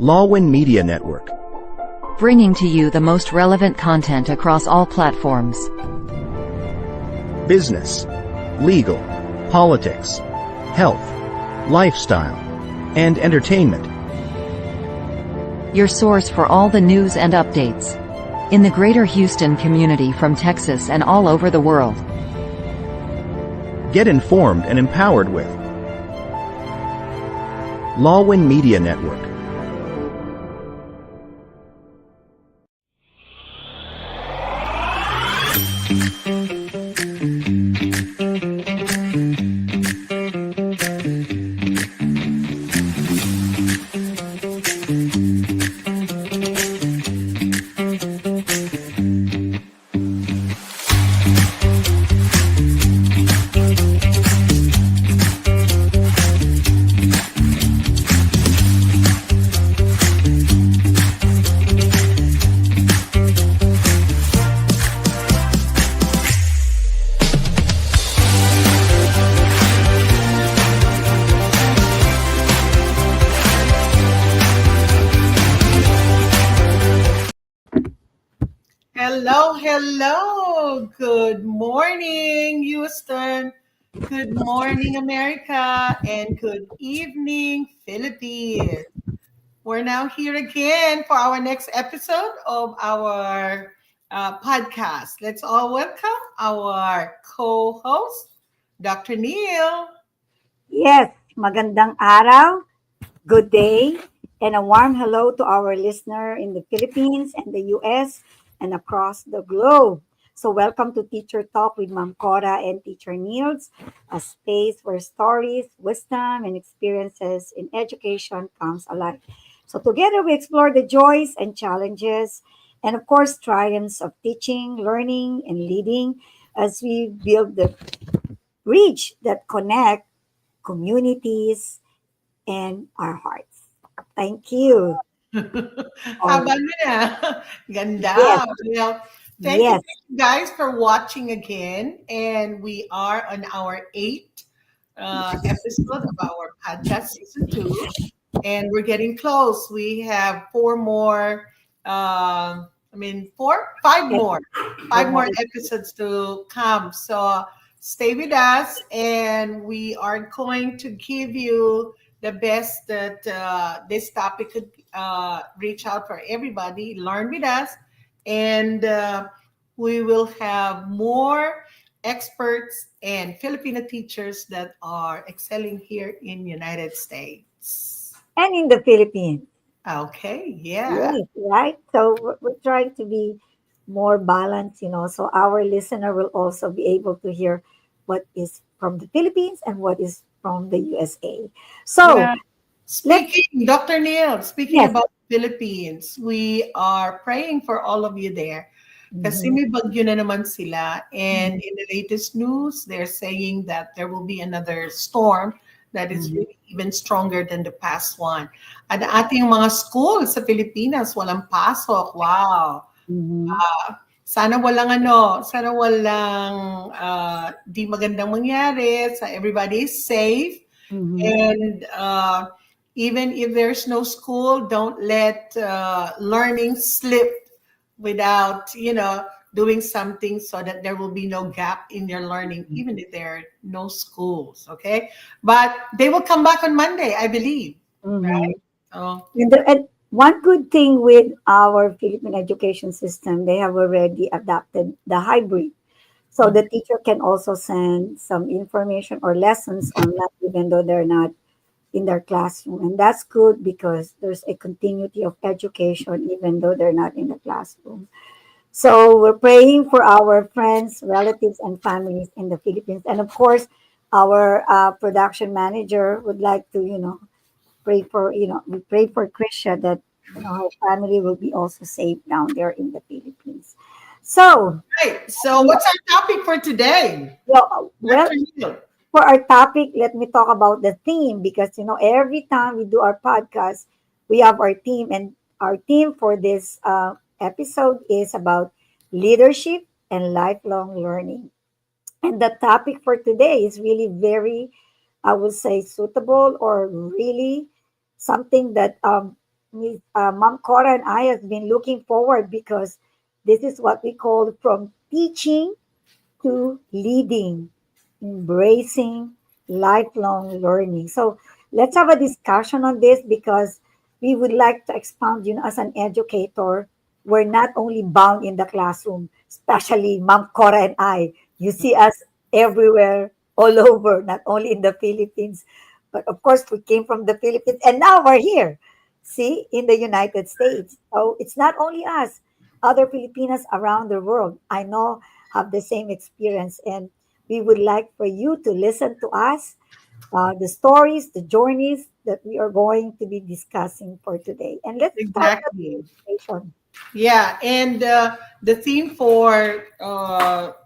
Lawin Media Network. Bringing to you the most relevant content across all platforms. Business, legal, politics, health, lifestyle, and entertainment. Your source for all the news and updates in the greater Houston community from Texas and all over the world. Get informed and empowered with Lawin Media Network. Hello. Good morning, Houston. Good morning, America. And good evening, Philippines. We're now here again for our next episode of our podcast. Let's all welcome our co-host, Dr. Neil. Yes, magandang araw, good day, and a warm hello to our listener in the Philippines and the US and across the globe. So welcome to Teacher Talk with Ma'am Cora and Teacher Nildz, a space where stories, wisdom, and experiences in education comes alive. So together we explore the joys and challenges and of course triumphs of teaching, learning, and leading as we build the bridge that connect communities and our hearts. Thank you. Haba na. Yes, Ganda. Well, thank yes. you guys for watching again. And we are on our eighth episode of our podcast season 2. And we're getting close. We have five more episodes to come. So stay with us, and we are going to give you the best that this topic could reach out for everybody. Learn with us, and we will have more experts and Filipino teachers that are excelling here in United States. And in the Philippines. Okay, yeah. Yes, right? So we're trying to be more balanced, so our listener will also be able to hear what is from the Philippines and what is from the USA. So Yeah. let's, Dr. Neil, speaking yes. about Philippines, we are praying for all of you there. Kasi Mhm. may bagyo na naman sila. And in the latest news, they're saying that there will be another storm that is Mhm. really even stronger than the past one. At ating mga schools sa Pilipinas, walang pasok. Wow. Mhm. Sana walang di magandang mangyari. So everybody is safe. Mhm. And even if there's no school, don't let learning slip without, doing something so that there will be no gap in your learning, even if there are no schools. Okay. But they will come back on Monday, I believe. Mhm. Oh, And one good thing with our Philippine education system, they have already adopted the hybrid. So the teacher can also send some information or lessons online, even though they're not in their classroom. And that's good because there's a continuity of education, even though they're not in the classroom. So we're praying for our friends, relatives, and families in the Philippines. And of course, our production manager would like to, pray for, we pray for Krisha that, her family will be also safe down there in the Philippines. So, right. So what's our topic for today? well, Dr. Neil? for our topic, let me talk about the theme because, every time we do our podcast, we have our theme. And our theme for this episode is about leadership and lifelong learning. And the topic for today is really very, I would say, suitable or really something that Mom Cora and I has been looking forward because this is what we call from teaching to leading, embracing lifelong learning. So let's have a discussion on this because we would like to expound, as an educator, we're not only bound in the classroom, especially Ma'am Cora and I. You see us everywhere, all over, not only in the Philippines, but of course we came from the Philippines and now we're here, see, in the United States. So it's not only us, other Filipinas around the world. I know have the same experience. And we would like for you to listen to us, the stories, the journeys that we are going to be discussing for today. And let's start the Exactly. presentation. Yeah, and the theme for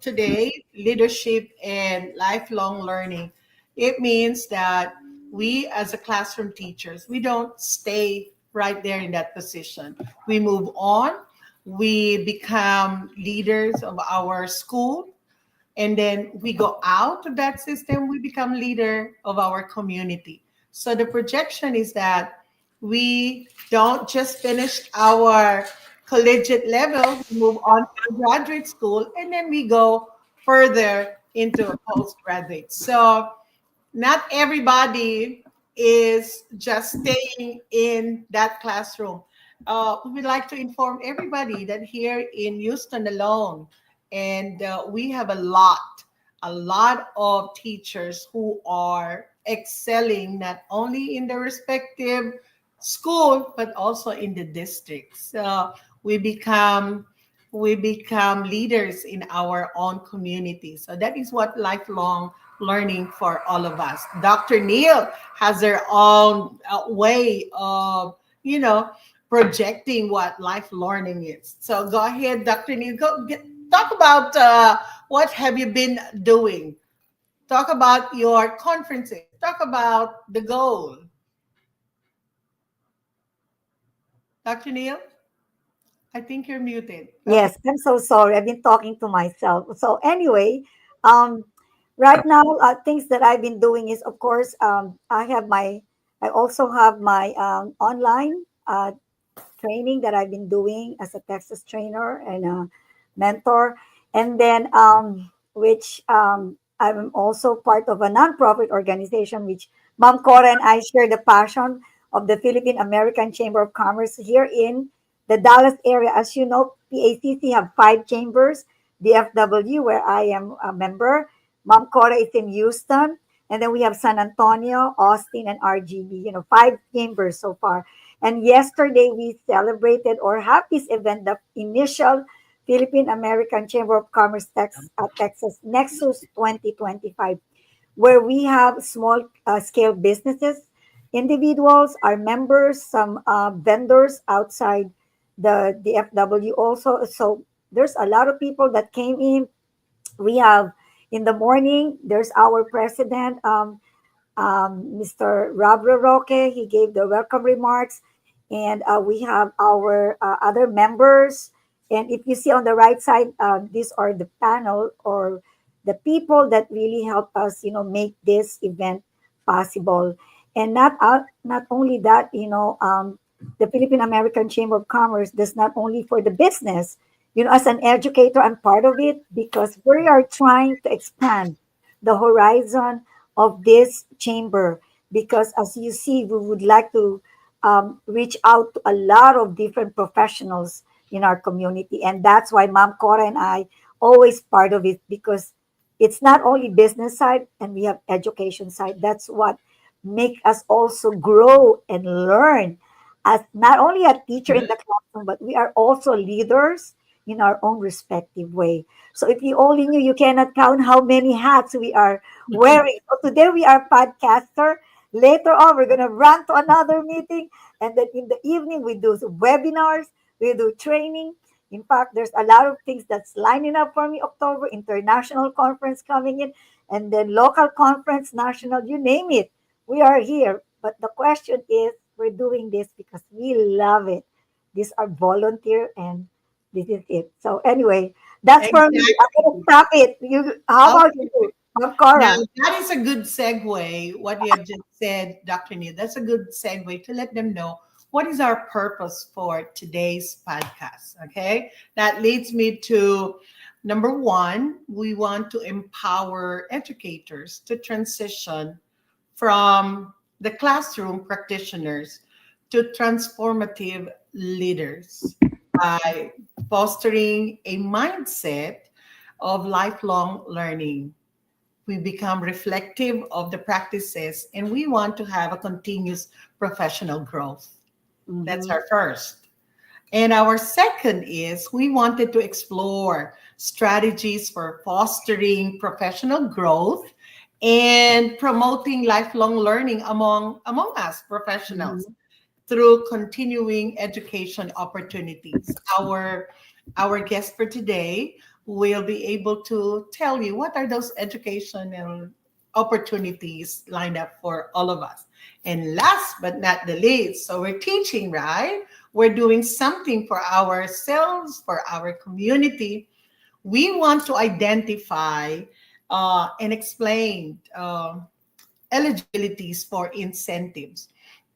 today, leadership and lifelong learning, it means that we as a classroom teachers, we don't stay right there in that position. We move on, we become leaders of our school, and then we go out of that system, we become leader of our community. So the projection is that we don't just finish our collegiate level, we move on to the graduate school, and then we go further into a postgraduate. So not everybody is just staying in that classroom. We would like to inform everybody that here in Houston alone, and we have a lot of teachers who are excelling not only in their respective school but also in the district. So we become we become leaders in our own community. So that is what lifelong learning for all of us. Dr. Neil has her own way of, you know, projecting what life learning is. So go ahead, Dr. Neil. Talk about what have you been doing. Talk about your conferences. Talk about the goal. Dr. Neil, I think you're muted. Okay. Yes, I'm so sorry. I've been talking to myself. So anyway, um, right now, things that I've been doing is, of course, I also have my online training that I've been doing as a Texas trainer and a mentor. And then, which I'm also part of a nonprofit organization, which Mom Cora and I share the passion of the Philippine American Chamber of Commerce here in the Dallas area. As you know, PACC have 5 chambers, DFW, where I am a member. Mom Cora is in Houston. And then we have San Antonio, Austin, and RGB, 5 chambers so far. And yesterday we celebrated or have this event, the initial Philippine American Chamber of Commerce Texas Nexus 2025, where we have small scale businesses, individuals, our members, some vendors outside the DFW also. So there's a lot of people that came in. We have in the morning, there's our president, Mr. Rob Roque. He gave the welcome remarks. And we have our other members. And if you see on the right side, these are the panel or the people that really help us, make this event possible. And not only that, the Philippine American Chamber of Commerce does not only for the business. As an educator, I'm part of it because we are trying to expand the horizon of this chamber. Because as you see, we would like to reach out to a lot of different professionals in our community. And that's why Ma'am Cora and I always part of it because it's not only business side and we have education side. That's what make us also grow and learn as not only a teacher in the classroom, but we are also leaders in our own respective way. So if you only knew, you cannot count how many hats we are wearing. So today we are podcaster. Later on, we're gonna run to another meeting, and then in the evening we do webinars, we do training. In fact, there's a lot of things that's lining up for me. October international conference coming in, and then local conference, national, you name it. We are here. But the question is, we're doing this because we love it. These are volunteer, and this is it. So anyway, that's for me. I'm gonna Exactly. stop it. You, how about Okay. you, Now, Cora? that is a good segue, what you have just said, Dr. Neil. That's a good segue to let them know what is our purpose for today's podcast? Okay, that leads me to number one. We want to empower educators to transition from the classroom practitioners to transformative leaders by fostering a mindset of lifelong learning. We become reflective of the practices and we want to have a continuous professional growth. That's Mhm. our first. And our second is we wanted to explore strategies for fostering professional growth and promoting lifelong learning among us professionals Mhm. through continuing education opportunities. Our guest for today will be able to tell you what are those educational opportunities lined up for all of us. And last but not the least, so we're teaching, right? We're doing something for ourselves, for our community. We want to identify and explain eligibilities for incentives.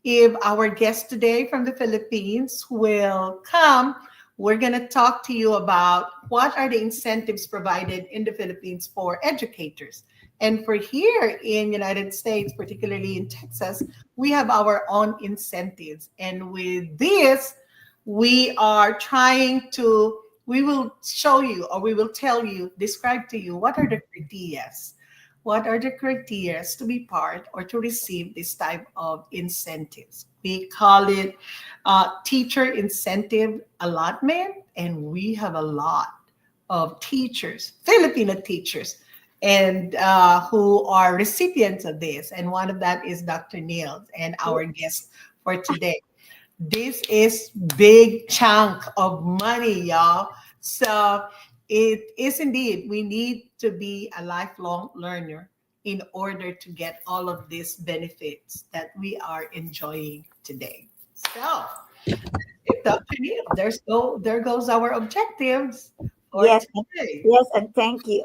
If our guest today from the Philippines will come, we're going to talk to you about what are the incentives provided in the Philippines for educators. And for here in United States, particularly in Texas, we have our own incentives. And with this, we are trying to, we will show you or we will tell you, describe to you what are the criteria. What are the criteria to be part or to receive this type of incentives? We call it teacher incentive allotment, and we have a lot of teachers, Filipino teachers, and who are recipients of this. And one of that is Dr. Nildz and our guest for today. This is big chunk of money, y'all. So it is indeed, we need to be a lifelong learner in order to get all of these benefits that we are enjoying today. So, Dr. Neil, there goes our objectives for Yes, today. yes, and thank you.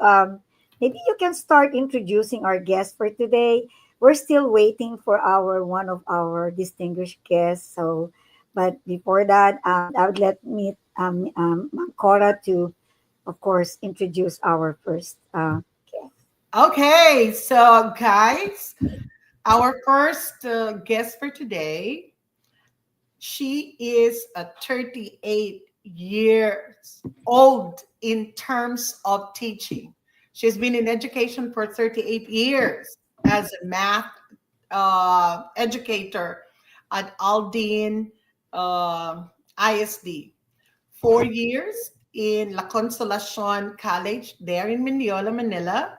Maybe you can start introducing our guest for today. We're still waiting for our one of our distinguished guests. So, but before that, I would let me Ma'am Cora to, of course, introduce our first guest. Okay, so guys, our first guest for today, she is a 38 years old in terms of teaching. She's been in education for 38 years as a math educator at Aldine ISD. 4 years in La Consolacion College there in Mendiola, Manila.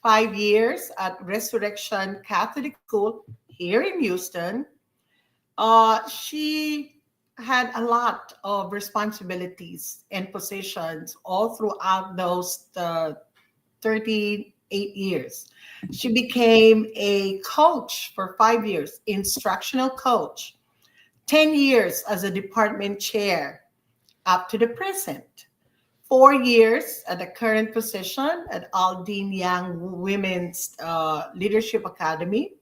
5 years at Resurrection Catholic School here in Houston. She had a lot of responsibilities and positions all throughout those 38 years. She became a coach for 5 years, instructional coach, 10 years as a department chair up to the present. 4 years at the current position at Aldine Young Women's Leadership Academy.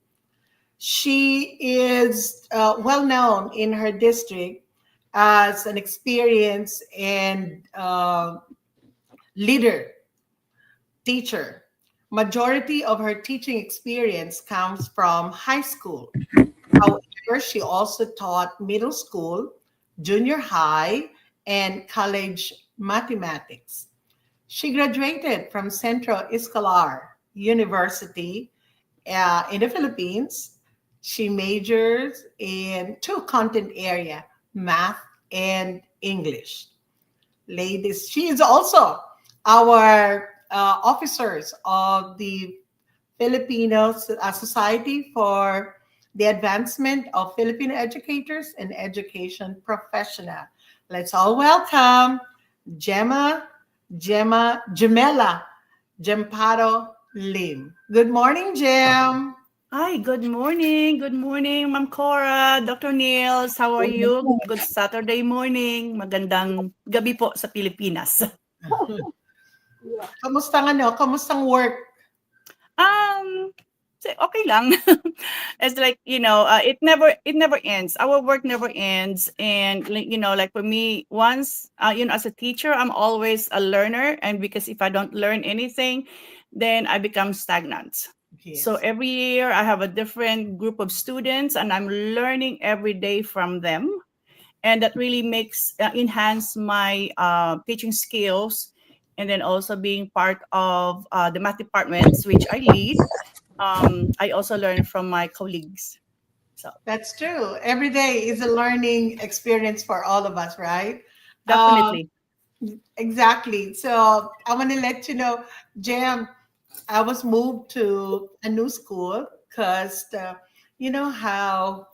She is well known in her district as an experienced and leader, teacher. Majority of her teaching experience comes from high school. However, she also taught middle school, junior high, and college mathematics. She graduated from Central Escolar University in the Philippines. She majors in two content area, math and English. Ladies, she is also our officers of the Filipino Society for the Advancement of Filipino Educators and Education Professional. Let's all welcome Gemela Gemparo-Lim. Good morning, Gem. Hi, good morning. Good morning, Ma'am Cora, Dr. Nils. How are you? Good Saturday morning. Magandang gabi po sa Pilipinas. Kamusta Kamustang work? Um, say, okay lang. It's like, it never ends. Our work never ends. And, like for me, once, as a teacher, I'm always a learner. And because if I don't learn anything, then I become stagnant. So Yes. every year I have a different group of students and I'm learning every day from them. And that really makes enhance my teaching skills. And then also being part of the math departments, which I lead, I also learn from my colleagues. So That's true. Every day is a learning experience for all of us, right? Um, definitely. exactly. So I want to let you know, Jam, I was moved to a new school because you know how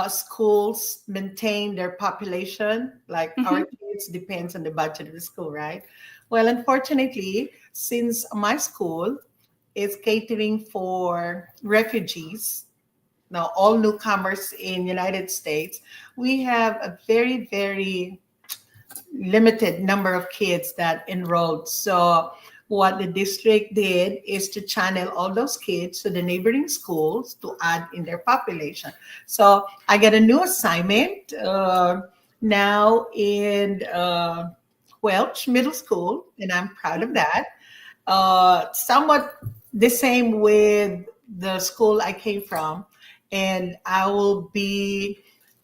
schools maintain their population, like our Hmm. kids depends on the budget of the school, right? Well, unfortunately, since my school is catering for refugees, now all newcomers in United States, we have a very, very limited number of kids that enrolled. So what the district did is to channel all those kids to the neighboring schools to add in their population. So I get a new assignment now in Welch Middle School, and I'm proud of that. Somewhat the same with the school I came from, and I will be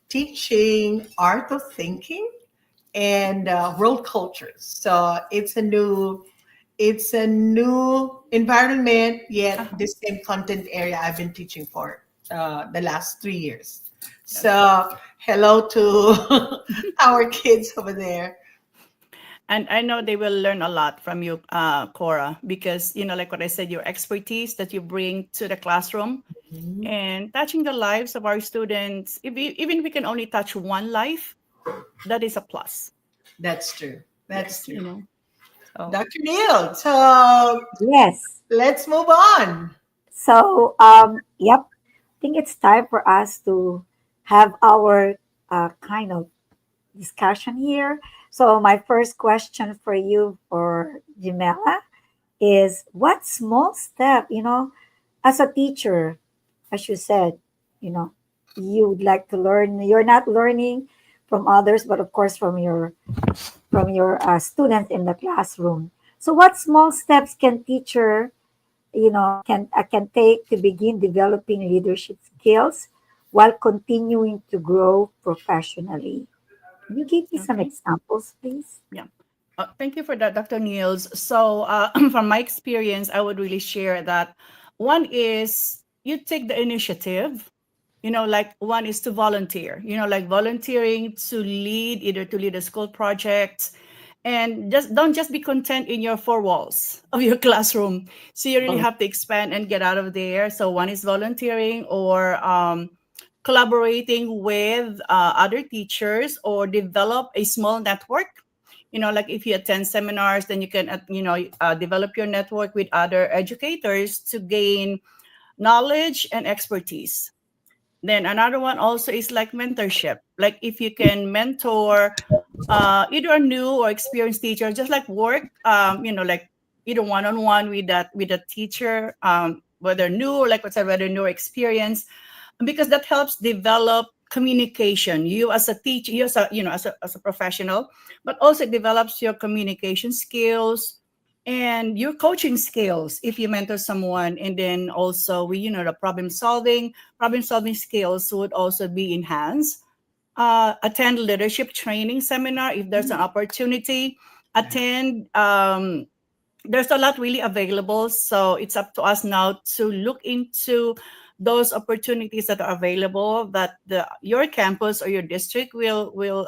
teaching art of thinking and world cultures. So it's a new environment, yet Uh-huh. the same content area I've been teaching for the last 3 years. Yes. So hello to our kids over there. And I know they will learn a lot from you, Cora, because, like what I said, your expertise that you bring to the classroom Mhm. and touching the lives of our students, even if we can only touch one life, that is a plus. That's true. That's Yes, true. So Dr. Neil, so Yes. let's move on. So, yep, I think it's time for us to have our kind of discussion here. So, my first question for you, for Gemela, is what small step, as a teacher, as you said, you know, you would like to learn. You're not learning from others, but of course from your students in the classroom. So, what small steps can teacher, can take to begin developing leadership skills while continuing to grow professionally? Can you give me some okay. examples, please? Yeah. Thank you for that, Dr. Niels. So, from my experience, I would really share that one is you take the initiative. Like one is to volunteer. Like volunteering to lead, either to lead a school project, and just don't just be content in your four walls of your classroom. So you really have to expand and get out of there. So one is volunteering or collaborating with other teachers or develop a small network. Like if you attend seminars, then you can develop your network with other educators to gain knowledge and expertise. Then another one also is like mentorship. Like if you can mentor either a new or experienced teacher, just like work, like either one-on-one with a teacher, whether new or like whatever, whether new or experienced, because that helps develop communication. You as a teacher, you as a professional, but also it develops your communication skills and your coaching skills if you mentor someone. And then also the problem solving skills would also be enhanced. Attend leadership training seminar if there's an opportunity. Attend. There's a lot really available, so it's up to us now to look into those opportunities that are available that your campus or your district will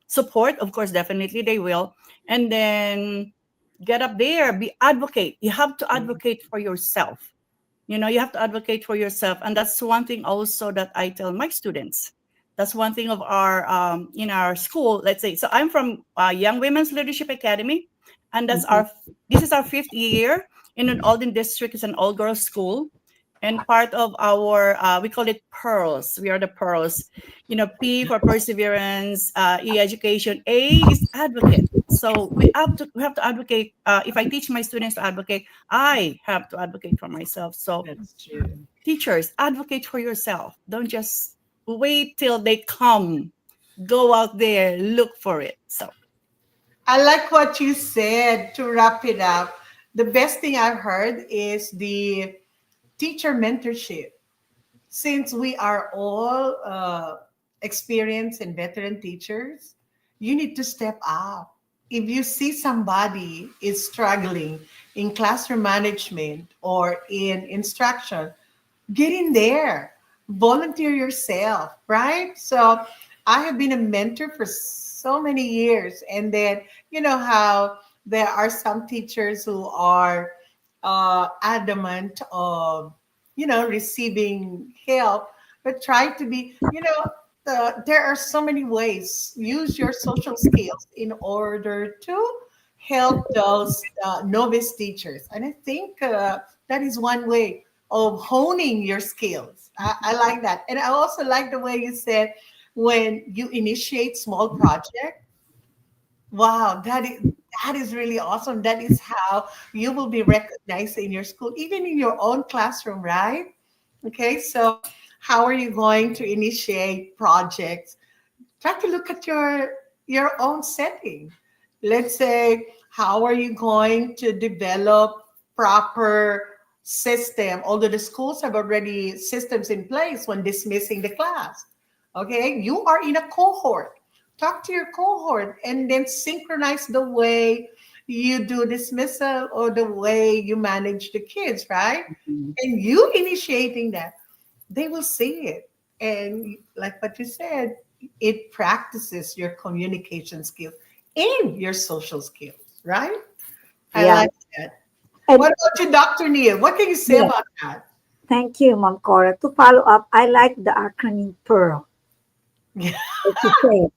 support. Of course, definitely they will. And then get up there, be advocate. You have to advocate for yourself. You have to advocate for yourself, and that's one thing also that I tell my students. That's one thing of our in our school. Let's say, so I'm from Young Women's Leadership Academy, and Mhm. this is our fifth year in an Alden district. It's an all girls school, and part of our we call it pearls. We are the pearls. P for perseverance, E education, A is advocate. So we have to advocate. If I teach my students to advocate, I have to advocate for myself. So That's true. teachers, advocate for yourself. Don't just wait till they come. Go out there, look for it. So I like what you said to wrap it up. The best thing I've heard is the teacher mentorship. Since we are all experienced and veteran teachers, you need to step up. If you see somebody is struggling in classroom management or in instruction, get in there, volunteer yourself, right? So I have been a mentor for so many years. And then, you know how there are some teachers who are adamant of, receiving help, but try to be, there are so many ways. Use your social skills in order to help those novice teachers. And I think that is one way of honing your skills. I like that. And I also like the way you said when you initiate small project. Wow, that is really awesome. That is how you will be recognized in your school, even in your own classroom, right? Okay, so how are you going to initiate projects? Try to look at your own setting. Let's say, how are you going to develop proper system? Although the schools have already systems in place when dismissing the class. Okay, you are in a cohort. Talk to your cohort and then synchronize the way you do dismissal or the way you manage the kids, right? Mhm. And you initiating that, they will see it. And like what you said, it practices your communication skills and your social skills, right? I Yeah. like that. And What about you, Dr. Neil? What can you say yeah, about that? thank you, Mom Cora. To follow up, I like the acronym PEARL. What you say?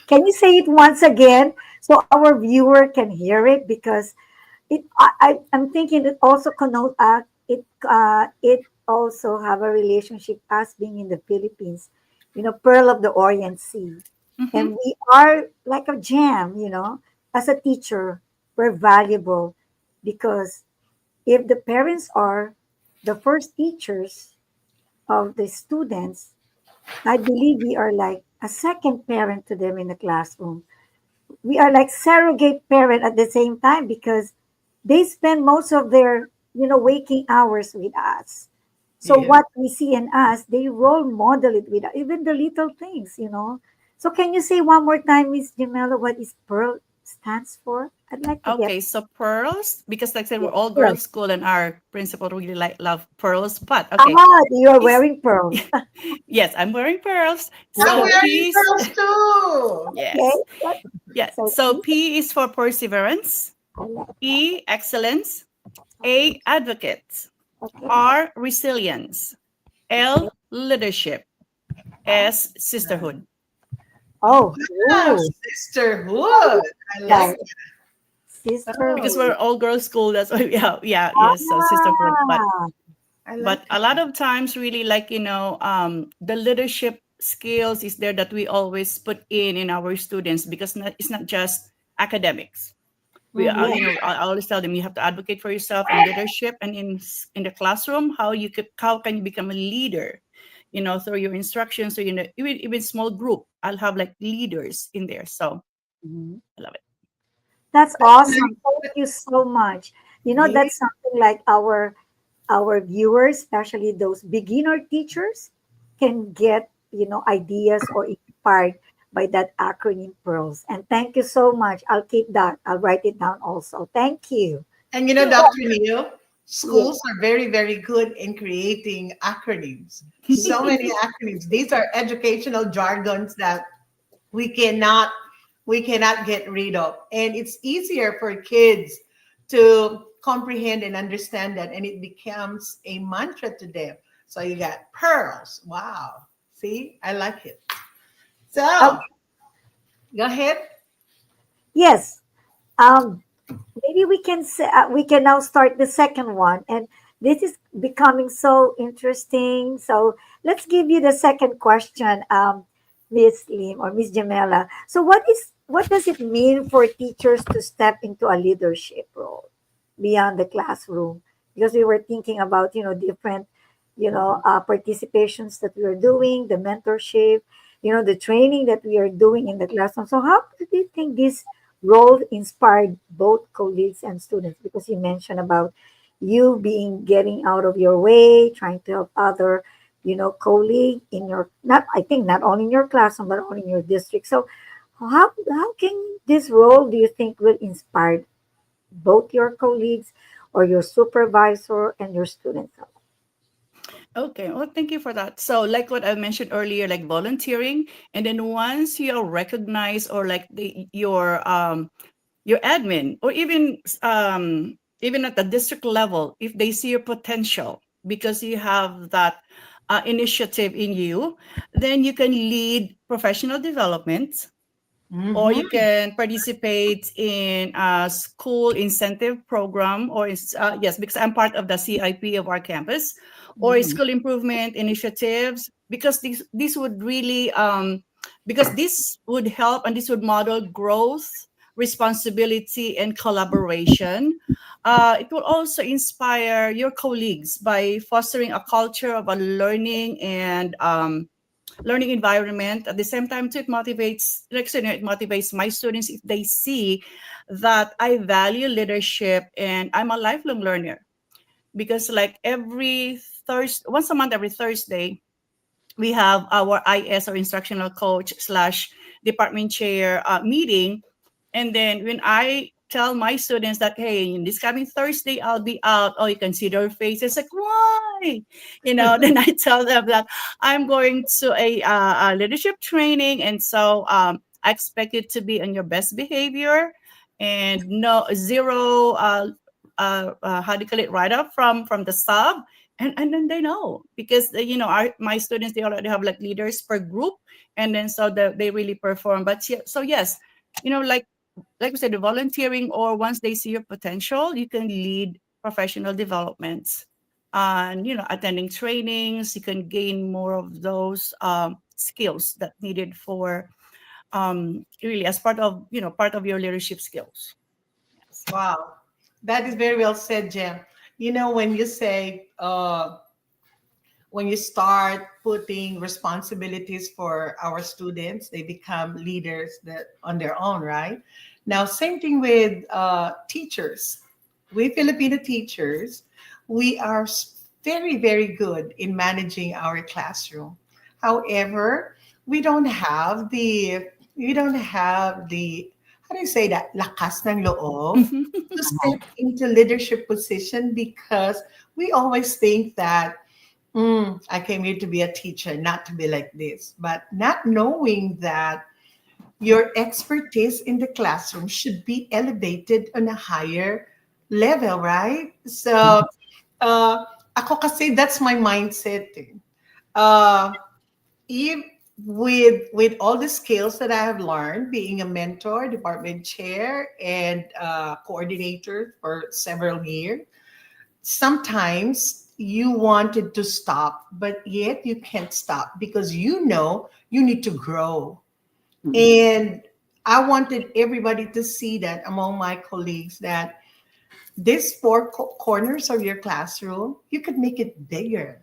Can you say it once again so our viewer can hear it? Because I'm thinking it also connote it also have a relationship us being in the Philippines, Pearl of the Orient Sea, mhm. and we are like a gem. As a teacher, we're valuable because if the parents are the first teachers of the students, I believe we are like a second parent to them in the classroom. We are like surrogate parent at the same time because they spend most of their waking hours with us. So Yeah. what we see in us, they role model it with us, even the little things. So can you say one more time, Miss Gemela, what is Pearl stands for? I'd like to get. Okay, so pearls, because like I said, we're Yes, all pearl. girls school and our principal really love pearls. But okay, Ah, you are peace. wearing pearls. Yes, I'm wearing pearls. I'm So Okay, wearing peace. pearls too. okay. Yes. What? Yeah. So So P is for perseverance. I like that. E, excellence. Okay, A, advocate. okay, R, resilience. okay. L, leadership. S, sisterhood. Oh, Ah, ooh, sisterhood. I yeah, like that. Because Oh, we're sisterhood. all girls school, that's why, yeah, yeah, yes. So sisterhood. Ah, I But like a it. lot of times, really, like, the leadership skills is there that we always put in our students, because it's not just academics. We are, yeah. Mhm. I always tell them you have to advocate for yourself in leadership, and in the classroom, how can you become a leader, through your instructions. So, even small group, I'll have like leaders in there. So Mhm. I love it. That's That's awesome. Thank nice. you so much. Yeah. That's something like our viewers, especially those beginner teachers, can get, ideas or inspired by that acronym pearls. And thank you so much. I'll keep that. I'll write it down also. Thank you. And Well, Dr. Neil, yeah, schools are very, very good in creating acronyms. So many acronyms. These are educational jargons that we cannot we cannot get rid of. And it's easier for kids to comprehend and understand that, and it becomes a mantra to them. So you got pearls. Wow. See, I like it. So okay. go ahead. Yes. Maybe we can now start the second one, and this is becoming so interesting. So let's give you the second question, Miss Lim or Miss Jamela. So what is what does it mean for teachers to step into a leadership role beyond the classroom? Because we were thinking about, different, participations that we are doing, the mentorship, the training that we are doing in the classroom. So how do you think this role inspired both colleagues and students? Because you mentioned about you being getting out of your way, trying to help other, colleague in your, not, I think not only in your classroom, but only in your district. So how can this role, do you think, will inspire both your colleagues or your supervisor and your students? Okay, well, thank you for that. So, like what I mentioned earlier, like volunteering, and then once you are recognized, or like your admin, or even at the district level, if they see your potential because you have that initiative in you, then you can lead professional development, or you Mm-hmm. can participate in a school incentive program, or yes, because I'm part of the CIP of our campus, or Mhm. school improvement initiatives, because this would really because this would help, and this would model growth, responsibility, and collaboration. It will also inspire your colleagues by fostering a culture of a learning environment. At the same time, too, it motivates, like, so, it motivates my students if they see that I value leadership and I'm a lifelong learner. Because like every Thursday, once a month, every Thursday, we have our IS, or instructional coach slash department chair meeting. And then when I tell my students that, hey, in this coming Thursday, I'll be out, oh, you can see their faces like, why? Then I tell them that I'm going to a leadership training. And so I expect you to be on your best behavior, and no zero, how do you call it, right up from the sub. And then they know, because my students, they already have like leaders per group, and then so they really perform. But yeah, so yes, like we said, the volunteering, or once they see your potential, you can lead professional developments, and attending trainings, you can gain more of those skills that needed for really as part of your leadership skills. Yes. Wow, that is very well said, Jem. When you say, when you start putting responsibilities for our students, they become leaders that on their own, right? Now, same thing with teachers. We Filipino teachers, we are very, very good in managing our classroom. However, we don't have the we don't have the how do you say that, lakas ng loob to step into leadership position, because we always think that, I came here to be a teacher, not to be like this. But not knowing that your expertise in the classroom should be elevated on a higher level, right? So, uh, ako kasi, that's my mindset. Uh, if, with all the skills that I have learned, being a mentor, department chair, and coordinator for several years, sometimes you wanted to stop, but yet you can't stop, because you need to grow. And I wanted everybody to see that among my colleagues, that these four corners of your classroom, you could make it bigger.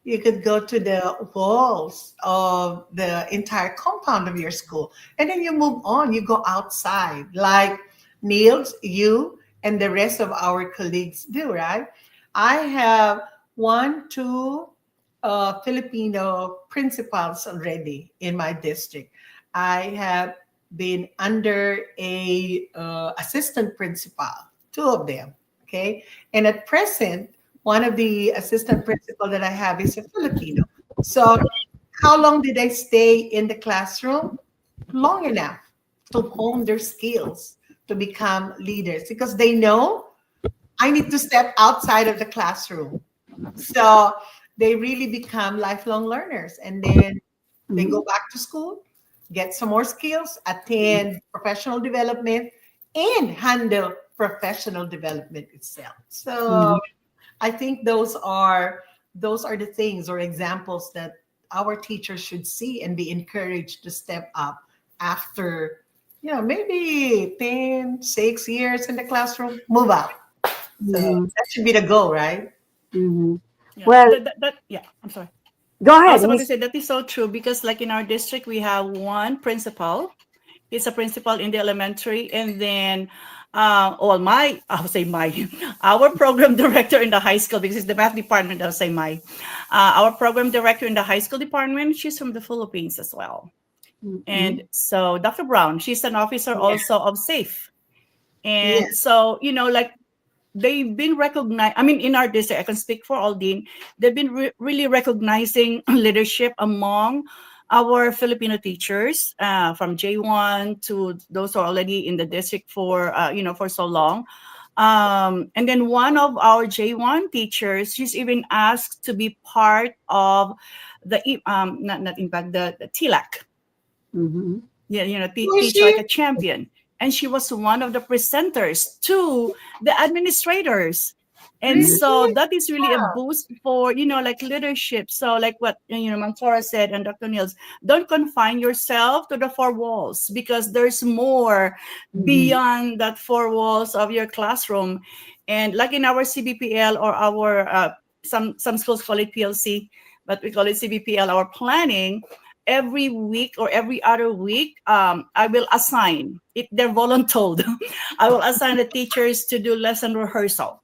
You could go to the walls of the entire compound of your school. And then you move on, you go outside, like Nildz, you, and the rest of our colleagues do, right? I have one, two Filipino principals already in my district. I have been under a assistant principal, two of them. Okay. And at present, one of the assistant principal that I have is a Filipino. So how long did they stay in the classroom? Long enough to hone their skills to become leaders, because they know I need to step outside of the classroom. So they really become lifelong learners, and then they go back to school, get some more skills, attend professional development, and handle professional development itself. So I think those are the things or examples that our teachers should see and be encouraged to step up after maybe 10, 6 years in the classroom, move out. So Mhm. that should be the goal, right? Mhm. Yeah, Well, yeah, I'm sorry. go I ahead, was about to Miss. say that is so true because, like in our district, we have one principal. He's a principal in the elementary, and then, well, I would say my, our program director in the high school, because it's the math department. I'll say our program director in the high school department. She's from the Philippines as well, Mhm. and so Dr. Brown, she's an officer Yeah. also of SAFE, Yeah. and so like they've been recognized. I mean, in our district, I can speak for Aldine. They've been really recognizing leadership among our Filipino teachers, from J1 to those who are already in the district for for so long. And then one of our J1 teachers, she's even asked to be part of not impact the TLAC. Mhm. Yeah, Who is teach like she? a champion. And she was one of the presenters to the administrators. And Really? so that is really a Wow. boost for, like leadership. So like what, Ma'am Cora said and Dr. Nils, don't confine yourself to the four walls because there's more Mhm. beyond that four walls of your classroom. And like in our CBPL or our, some schools call it PLC, but we call it CBPL, our planning, every week or every other week, I will assign if they're voluntold. I will assign the teachers to do lesson rehearsal.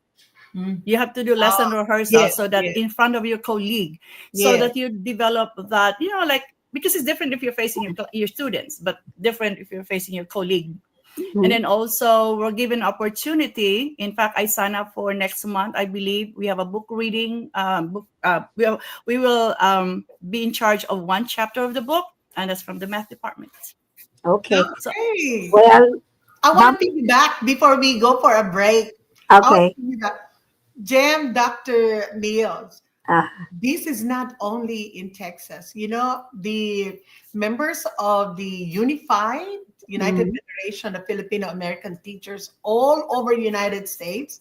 Mm. You have to do lesson Oh, rehearsal yes, so that yes, in front of your colleague, so yes. that you develop that, like, because it's different if you're facing your students, but different if you're facing your colleague. And Mhm. then also we're given opportunity. In fact, I sign up for next month. I believe we have a book reading book. We will be in charge of one chapter of the book, and that's from the math department. Okay. So Okay. Well, I ma'am. want to piggyback before we go for a break. I want Okay. to piggyback. Jam, Dr. Niels. Uh, This is not only in Texas. The members of the United mhm. Federation of Filipino American Teachers all over the United States,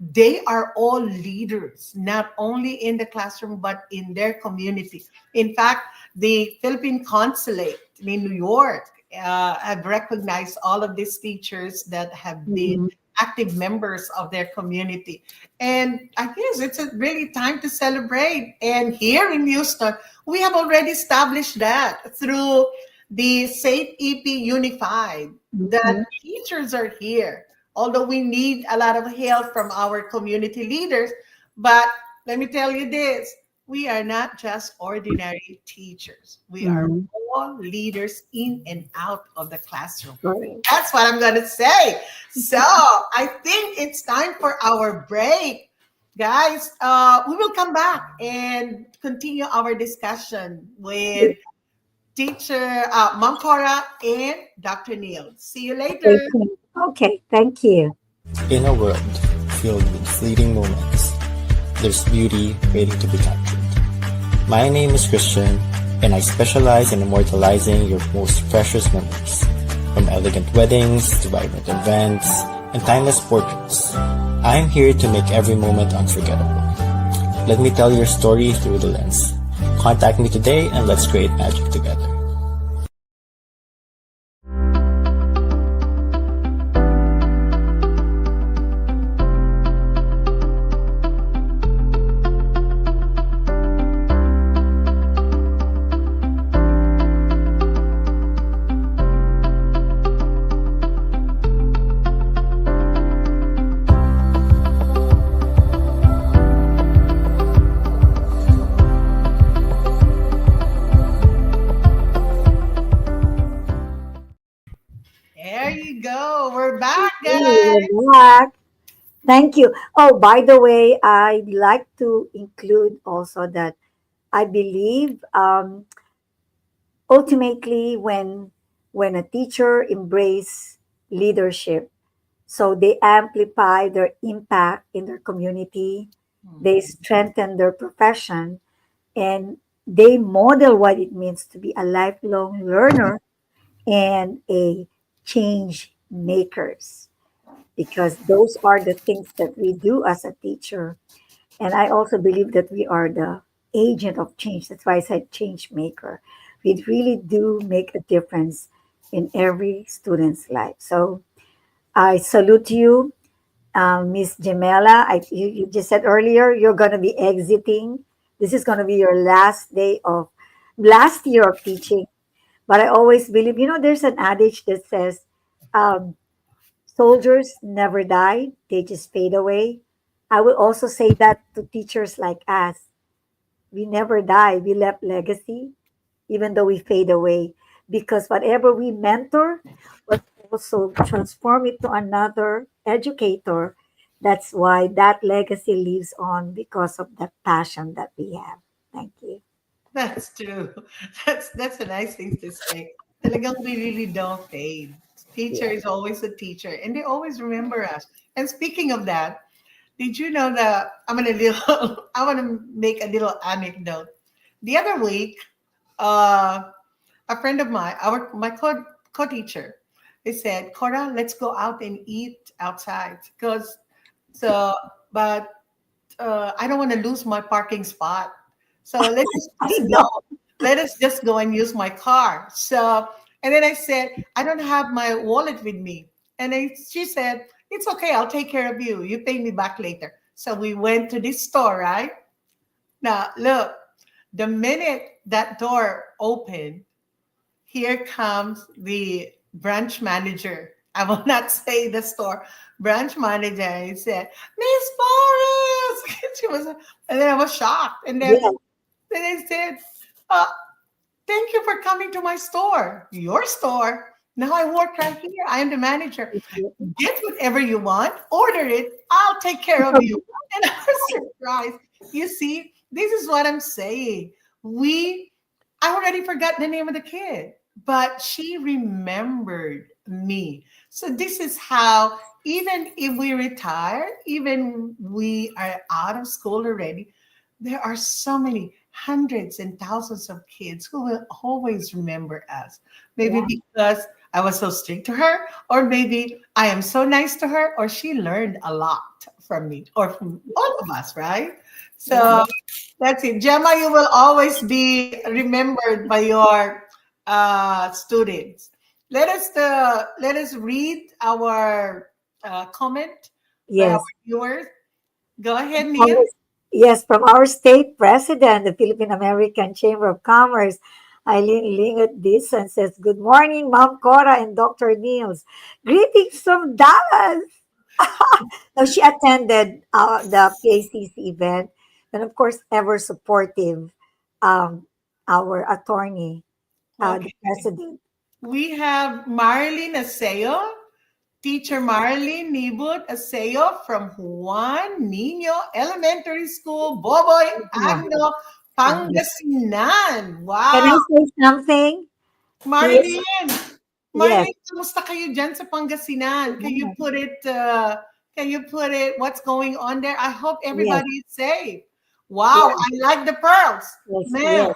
they are all leaders, not only in the classroom, but in their community. In fact, the Philippine consulate in New York have recognized all of these teachers that have been Mhm. active members of their community. And I guess it's really time to celebrate. And here in Houston, we have already established that through the Safe EP Unified, that Mhm. teachers are here, although we need a lot of help from our community leaders. But let me tell you this, we are not just ordinary teachers. We are Mhm. all leaders in and out of the classroom. Correct. That's what I'm going to say. So I think it's time for our break. Guys, we will come back and continue our discussion with teacher Mom Cora and Dr. Neil. See you later. Okay. Thank you. In a world filled with fleeting moments, there's beauty waiting to be captured. My name is Christian, and I specialize in immortalizing your most precious memories. From elegant weddings to vibrant events and timeless portraits, I'm here to make every moment unforgettable. Let me tell your story through the lens. Contact me today and let's create magic together. There you go. We're back, Hey, guys. we're back. Thank you. Oh, by the way, I'd like to include also that I believe ultimately when a teacher embrace leadership, so they amplify their impact in their community, they strengthen their profession, and they model what it means to be a lifelong learner and a change makers, because those are the things that we do as a teacher. And I also believe that we are the agent of change. That's why I said change maker. We really do make a difference in every student's life. So I salute you, Miss Gemela. You just said earlier you're going to be exiting. This is going to be your last year of teaching. But I always believe, there's an adage that says, um, soldiers never die, they just fade away. I will also say that to teachers like us. We never die, we left legacy, even though we fade away. Because whatever we mentor was also transform it to another educator. That's why that legacy lives on because of the passion that we have. Thank you. That's true. That's a nice thing to say. Talagang we really don't fade. Teacher Yeah. is always a teacher, and they always remember us. And speaking of that, did you know that I want to make a little anecdote. The other week, uh, a friend of mine, my co-teacher, they said, "Cora, let's go out and eat outside." Because so, but I don't want to lose my parking spot. So I know. let us just go and use my car. So, and then I said, I don't have my wallet with me. And she said, it's okay. I'll take care of you. You pay me back later. So we went to this store, right? Now, look, the minute that door opened, here comes the branch manager. I will not say the store branch manager. And he said, Miss Forrest. She was, and then I was shocked. And Yeah. then they said, uh, thank you for coming to my store. Your store. Now I work right here. I am the manager. Get whatever you want, order it. I'll take care of you. And I was surprised. You see, this is what I'm saying. I already forgot the name of the kid, but she remembered me. So this is how, even if we retire, even we are out of school already, there are so many hundreds and thousands of kids who will always remember us. Maybe Yeah. because I was so strict to her, or maybe I am so nice to her, or she learned a lot from me, or from all of us, right? Yeah. So that's it. Gemma, you will always be remembered by your students. Let us read our comment by our Yes. viewers. Go ahead, Neil. Our- yes, from our state president, the Philippine American Chamber of Commerce, Eileen Lingot Dixon says, good morning, Mom Cora and Dr. Niels. Greetings from Dallas. Now, she attended the PACC event, and of course, ever supportive, um, our attorney, the Okay. president. We have Marilyn Aseo, teacher Marilyn Nibut Aseo from Juan Niño Elementary School, Boboy, Yeah. Agno, Yeah. Pangasinan. Can Wow. I say something? He is, Marilyn, yes. Marilyn, kamusta kayo dyan sa Pangasinan? Can you put it, what's going on there? I hope Yes, everybody is safe. Wow, yes, I like the pearls. yes, Man, yes.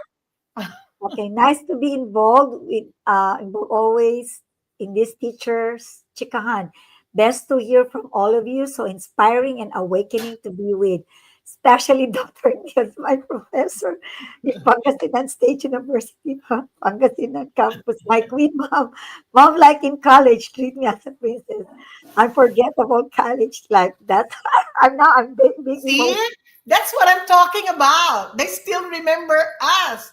Okay, nice to be involved always in this teachers Chikahan. Best to hear from all of you. So inspiring and awakening to be with, especially Dr. Niels, my professor in Pangasinan State University, Pangasinan campus, my queen mom. Mom, like in college, treat me as a princess. I forget about college life. That I'm big see? emotion. That's what I'm talking about. They still remember us.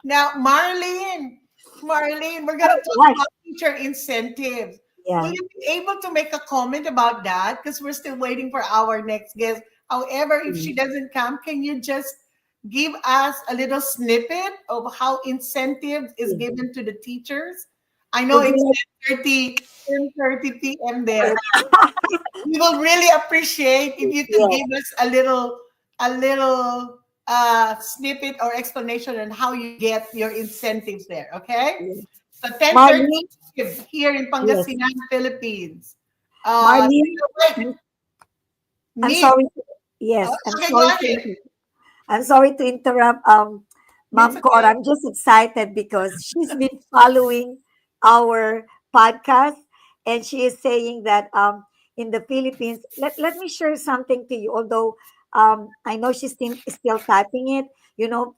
Now, Marlene, we're going to talk Yes, about teacher incentives. Will yeah. you be able to make a comment about that? Because we're still waiting for our next guest. However, if she doesn't come, can you just give us a little snippet of how incentive is given to the teachers? I know Would it's you 10:30 p.m. there. like? We will really appreciate if you could Yeah. give us a little snippet or explanation on how you get your incentives there. Okay, Yes. so 10:30 Marlene, here in yes. Pangasinan, Philippines. Marlene, Wait, I'm, I'm Neil. sorry. Yes, I'm Okay, go sorry ahead. I'm sorry to interrupt, It's Ma'am Cora. okay. I'm just excited because she's been following our podcast, and she is saying that in the Philippines, let me share something to you. Although I know she's still typing it.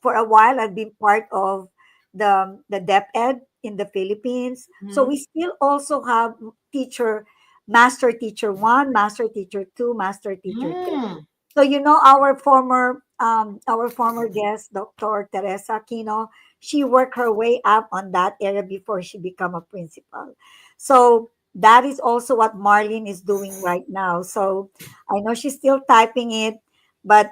For a while I've been part of the DepEd in the Philippines. So Mhm. we still also have master teacher 1, master teacher 2, master teacher 3. Mm. So our former guest, Dr. Teresa Aquino, she worked her way up on that area before she became a principal. So that is also what Marlene is doing right now. So I know she's still typing it, but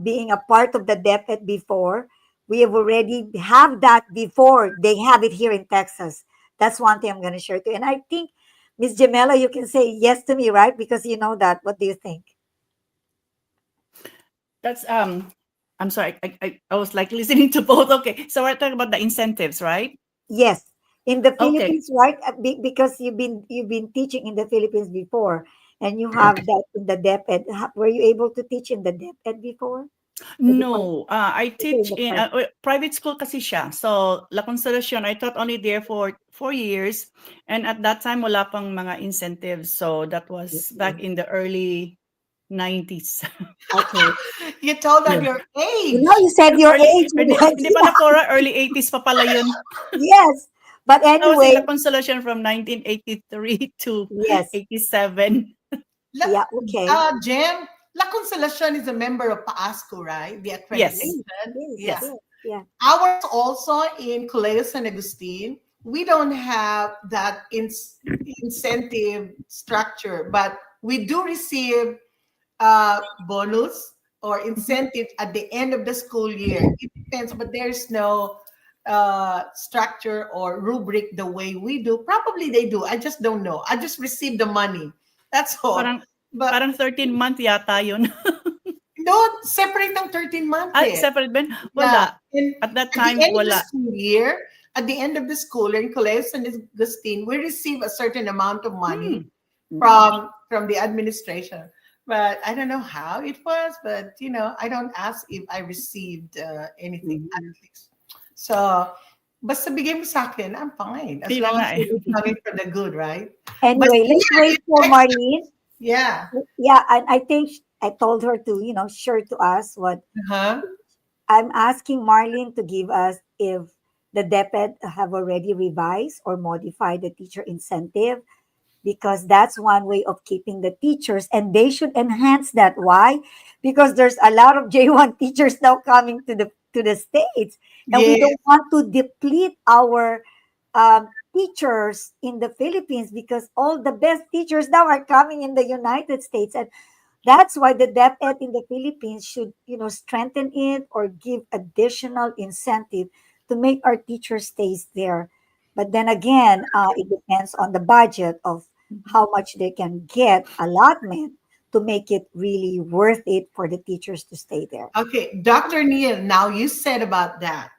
being a part of the DepEd before, we have already have that before they have it here in Texas. That's one thing I'm going to share too. And I think Miss Gemela, you can say yes to me, right? Because you know that. What do you think? That's I'm sorry, I was like listening to both. Okay, so we're talking about the incentives, right? Yes, in the Okay. Philippines, right? Because you've been teaching in the Philippines before, and you have that in the DepEd. Were you able to teach in the DepEd before? Or before No, I before in teach the in private? private school kasi siya. So, La Consolacion, I taught only there for 4 years. And at that time, wala pang mga incentives. So, that was back Okay. in the early 90s. Okay. You told Yeah. them your You know, age. you said your Early, age. hindi pala Cora, early 80s pa pala yun. Yes, but I was in anyway, La Consolacion from 1983 to yes. 87. La, Yeah. Okay. Jem, La Consolacion is a member of PAASCO, right? The Yes, Yes. accreditation. Yes. Yeah. yes. Yes. Yeah. Ours also in Colegio San Agustin, we don't have that incentive structure, but we do receive bonus or Mhm. incentive at the end of the school year. It depends, but there's no structure or rubric the way we do. Probably they do. I just don't know. I just received the money. That's all. Parang, But parang 13-month yata yun. don't separate ng 13 month Ay, eh. separate ba? Yeah. Wala. And At that at the time, end of the wala. school year, at the end of the school year in Colegio San Agustin, we receive a certain amount of money Hmm. from the administration. But I don't know how it was, but I don't ask if I received anything at Mhm. least. So, basta bigay mo sa akin, I'm fine. As Yun na long nga as eh. it's coming for the good, right? But Anyway, let's yeah, wait for Marlene. yeah. Yeah, and I think I told her to, share to us what Uh-huh. I'm asking Marlene to give us if the DepEd have already revised or modified the teacher incentive, because that's one way of keeping the teachers, and they should enhance that. Why? Because there's a lot of J1 teachers now coming to the states, and we Yeah. don't want to deplete our teachers in the Philippines, because all the best teachers now are coming in the United States. And that's why the DepEd in the Philippines should, strengthen it or give additional incentive to make our teachers stays there. But then again, it depends on the budget of how much they can get allotment to make it really worth it for the teachers to stay there. Okay, Dr. Neil, now you said about that.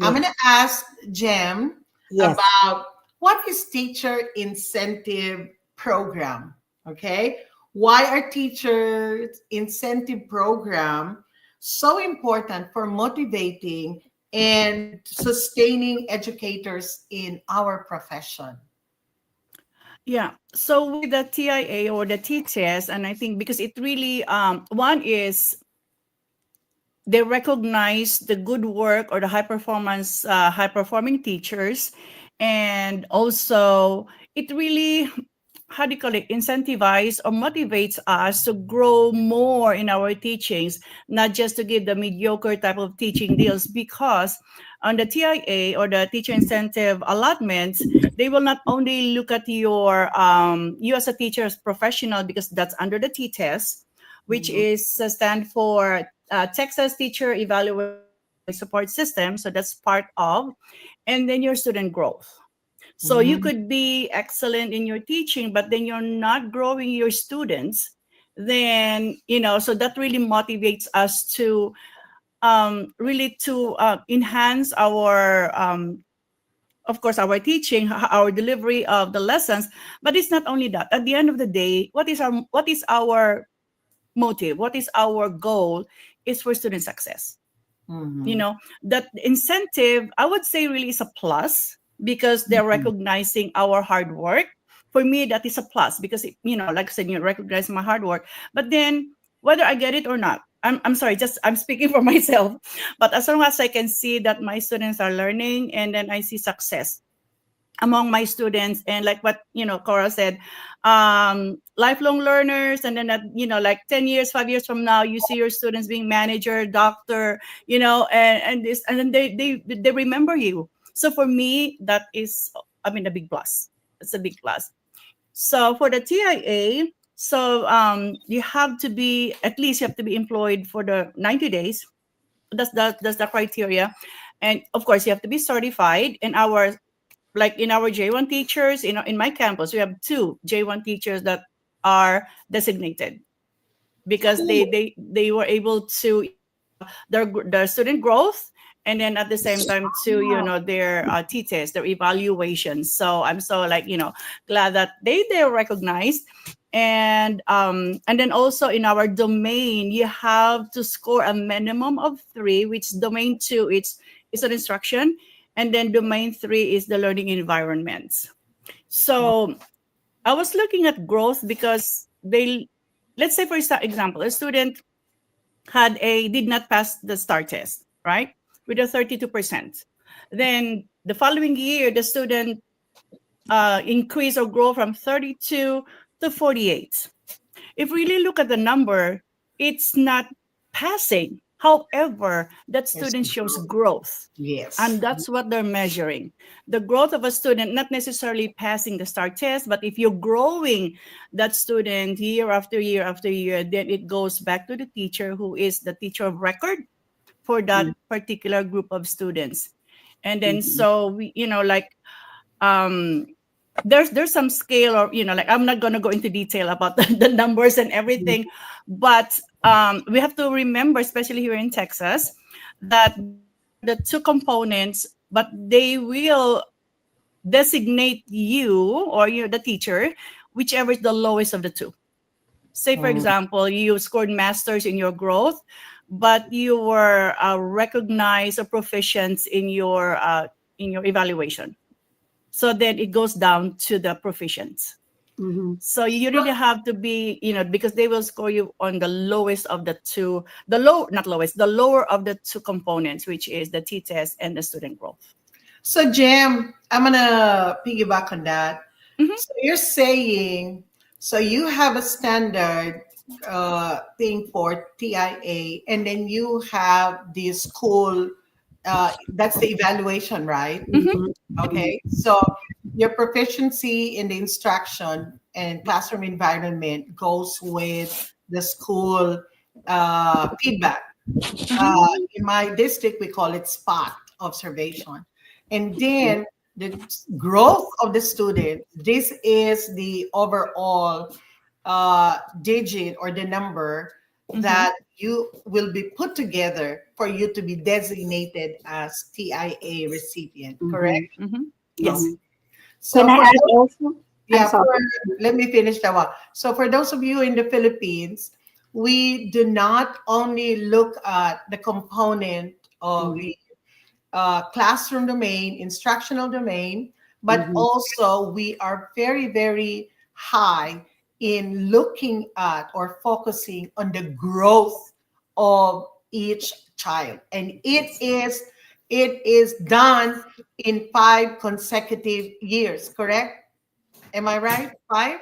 I'm going Yes, to ask Jem yes. about what is teacher incentive program. Okay, why are teachers incentive program so important for motivating and sustaining educators in our profession? Yeah. So with the TIA or the T-test, and I think because it really, one is they recognize the good work or the high performing teachers, and also it really, how do you call it, incentivize or motivates us to grow more in our teachings, not just to give the mediocre type of teaching deals. Because on the TIA or the teacher incentive allotments, they will not only look at you as a teacher as professional, because that's under the T test, which Mhm. is stand for Texas Teacher Evaluation Support System. So that's part of, and then your student growth. So you Mhm. could be excellent in your teaching, but then you're not growing your students. Then, so that really motivates us to really to enhance our, of course, our teaching, our delivery of the lessons. But it's not only that. At the end of the day, what is our motive? What is our goal? Is for student success. Mhm. That incentive, I would say, really is a plus, because they're Mhm. recognizing our hard work. For me, that is a plus, because like I said, you recognize my hard work. But then whether I get it or not, I'm sorry, just I'm speaking for myself. But as long as I can see that my students are learning, and then I see success, among my students. And like what Cora said, lifelong learners, and then at like 10 years, 5 years from now, you see your students being manager, doctor, and this, and then they remember you. So for me, that is, I mean, a big plus. It's a big plus. So for the TIA, so you have to be, at least you have to be employed for the 90 days. That's the criteria. And of course, you have to be certified. In our, like in our J1 teachers, in my campus, we have 2 J1 teachers that are designated, because they were able to have their student growth, and then at the same time to their T-test, their evaluations. So I'm so, like, glad that they're recognized. And then also in our domain, you have to score a minimum of 3, which domain 2 it's an instruction, and then domain 3 is the learning environments. So I was looking at growth because let's say for example, a student did not pass the STAR test, right, with a 32%. Then the following year, the student increase or grow from 32 to 48. If we really look at the number, it's not passing. However, that student shows growth. Yes. And that's what they're measuring. The growth of a student, not necessarily passing the STAR test, but if you're growing that student year after year after year, then it goes back to the teacher, who is the teacher of record for that particular group of students. And then so we, there's some scale, or like, I'm not going to go into detail about the numbers and everything, but we have to remember, especially here in Texas, that there are the 2 components, but they will designate you, or the teacher, whichever is the lowest of the 2. Say for example, you scored masters in your growth, but you were recognized or proficient in your evaluation. So then it goes down to the proficients. So you really have to be, because they will score you on the lowest of the 2, the lower of the 2 components, which is the T-test and the student growth. So Jem, I'm gonna piggyback on that. So you're saying, so you have a standard thing for TIA, and then you have the school, that's the evaluation, right? Okay, so your proficiency in the instruction and classroom environment goes with the school feedback. In my district, we call it SPOT, observation. And then the growth of the student, this is the overall digit or the number that you will be put together for you to be designated as TIA recipient, correct? Yes. So Can I add also? yeah, let me finish that one. So for those of you in the Philippines, we do not only look at the component of the classroom domain, instructional domain, but also we are very, very high in looking at or focusing on the growth of each child. And it is done in 5 consecutive years, correct? Am I right? 5?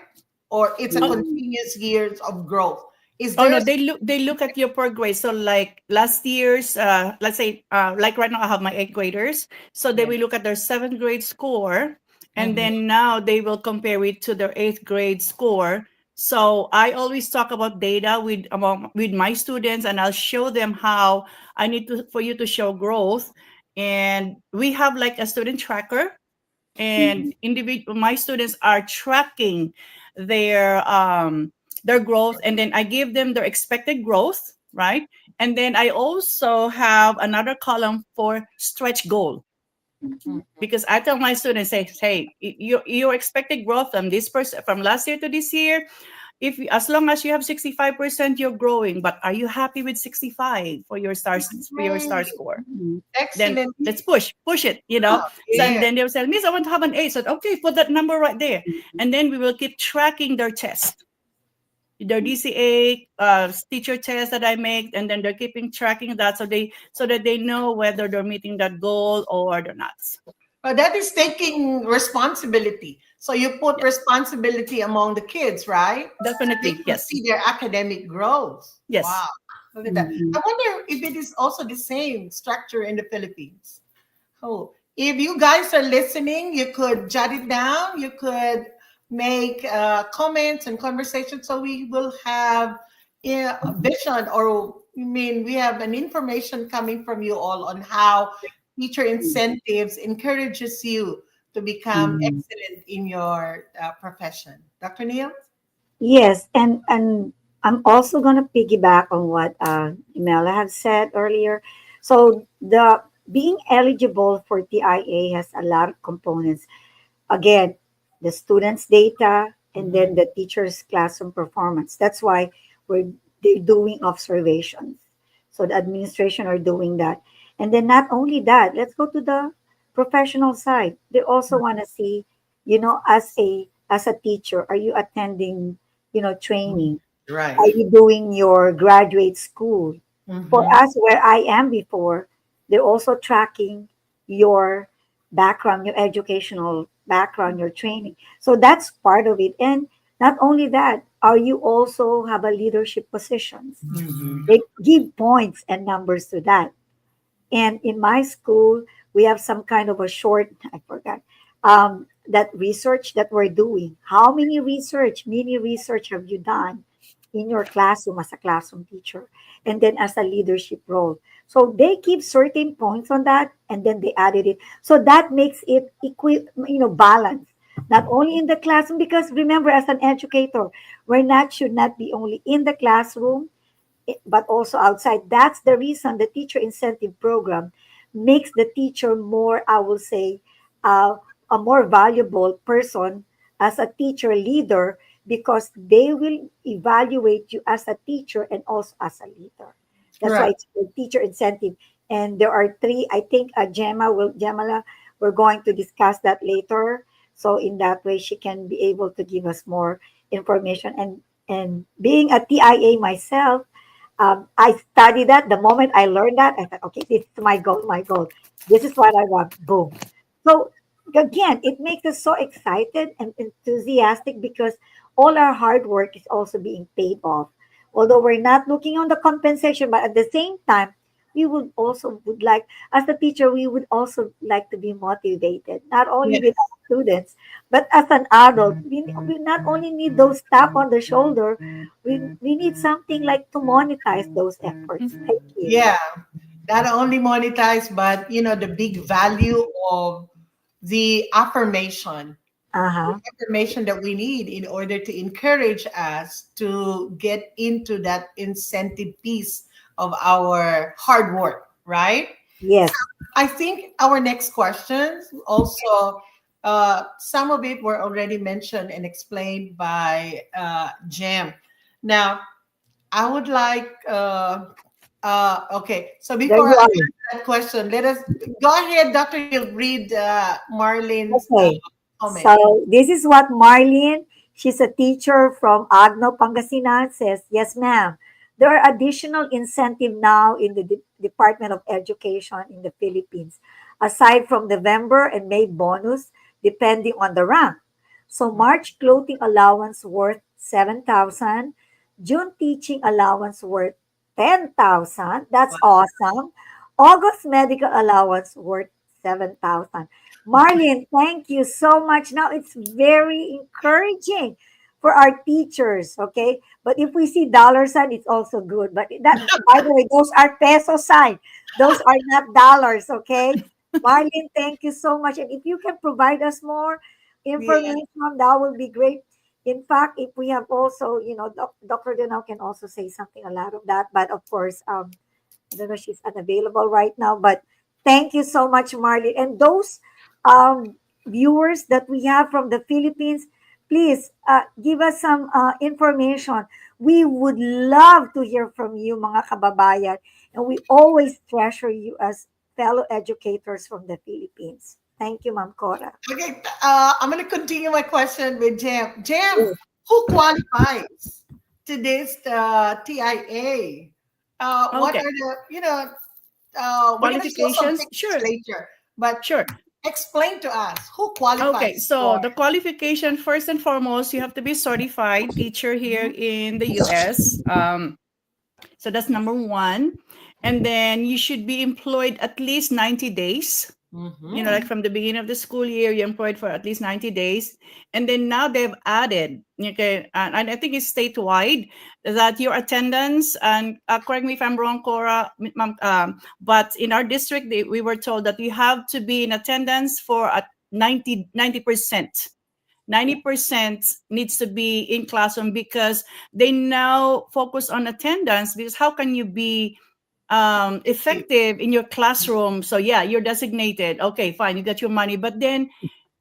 Or it's a continuous years of growth? Is Oh there no, they look at your per grade. So like last year's, let's say, like right now I have my 8th graders. So they will look at their 7th grade score, and then now they will compare it to their 8th grade score. So I always talk about data with my students, and I'll show them how I need for you to show growth. And we have like a student tracker, and my students are tracking their growth, and then I give them their expected growth, right? And then I also have another column for stretch goal, because I tell my students, hey, your expected growth from this person from last year to this year, as long as you have 65%, you're growing. But are you happy with 65 for your star score? excellent? Then let's push it, So then they'll say, Miss, I want to have an A. So okay, put that number right there, and then we will keep tracking their test, their DCA teacher test that I make, and then they're keeping tracking that, so that they know whether they're meeting that goal or they're not. But that is taking responsibility. So you put responsibility among the kids, right? So they Definitely, can yes. see their academic growth. Yes. Wow. Look at that. Mhm. I wonder if it is also the same structure in the Philippines. Oh, if you guys are listening, you could jot it down. You could make comments and conversations, so we will have a vision, or I mean, we have an information coming from you all on how teacher incentives encourages you to become Mhm. excellent in your profession. Dr. Neil? Yes, and I'm also gonna piggyback on what Gemela have said earlier. So the being eligible for TIA has a lot of components. Again, the students' data and Mhm. then the teacher's classroom performance. That's why they're doing observations. So the administration are doing that. And then not only that, let's go to the professional side. They also want to see, as a teacher, are you attending, training? Right. Are you doing your graduate school? For Mhm. us, where I am before, they're also tracking your background, your educational background, your training. So that's part of it. And not only that, are you also have a leadership positions? Mhm. They give points and numbers to that. And in my school, we have some kind of a short, I forgot, that research that we're doing. How mini research have you done in your classroom as a classroom teacher? And then as a leadership role. So they give certain points on that and then they added it. So that makes it balanced. Not only in the classroom, because remember, as an educator, should not be only in the classroom but also outside. That's the reason the teacher incentive program makes the teacher more, I will say, a more valuable person as a teacher leader because they will evaluate you as a teacher and also as a leader. That's why Right. it's a teacher incentive. And there are three, I think Gemela, we're going to discuss that later. So in that way, she can be able to give us more information. And being a TIA myself, I studied that. The moment I learned that, I thought, okay, this is my goal, my goal. This is what I want. Boom. So again, it makes us so excited and enthusiastic because all our hard work is also being paid off. Although we're not looking on the compensation, but at the same time, we would like, as a teacher, we would also like to be motivated, not only with Yes. our students, but as an adult, we not only need those tap on the shoulder, we need something like to monetize those efforts. Thank you. Yeah. Not only monetize, but the big value of the affirmation, Uh-huh. that we need in order to encourage us to get into that incentive piece of our hard work, right? Yes. I think our next questions also, some of it were already mentioned and explained by Jam. Now, I would like, okay, so There before you I are. ask that question, let us go ahead, Dr. Neil, read Marlene's Okay. comment. So this is what Marlene, she's a teacher from Agno, Pangasinan, says, yes, ma'am. There are additional incentive now in the Department of Education in the Philippines, aside from November and May bonus, depending on the rank. So March clothing allowance worth 7,000, June teaching allowance worth 10,000. That's awesome. August medical allowance worth 7,000. Marlene, thank you so much. Now it's very encouraging for our teachers, okay? But if we see dollar sign, it's also good. But that, by the way, those are peso sign. Those are not dollars, okay? Marlene, thank you so much. And if you can provide us more Yeah. information, that will be great. In fact, if we have also, Dr. Danao can also say something a lot of that. But of course, I don't know, she's unavailable right now, but thank you so much, Marley. And those viewers that we have from the Philippines, please give us some information. We would love to hear from you, mga kababayan. And we always treasure you as fellow educators from the Philippines. Thank you, Ma'am Cora. Okay, I'm going to continue my question with Jam. Jam, who qualifies to this TIA? What Okay. are the, we're going to go some Qualifications? things Sure. later, but Sure. Explain to us who Okay, qualifies so for. the qualification, first and foremost, you have to be certified teacher here in the US. So that's number one. And then you should be employed at least 90 days. Like from the beginning of the school year, you're employed for at least 90 days. And then now they've added, okay, and I think it's statewide, that your attendance, and correct me if I'm wrong, Cora, but in our district, we were told that you have to be in attendance for 90%. 90% needs to be in classroom, because they now focus on attendance, because how can you be effective in your classroom? So yeah, you're designated, okay, fine, you got your money, but then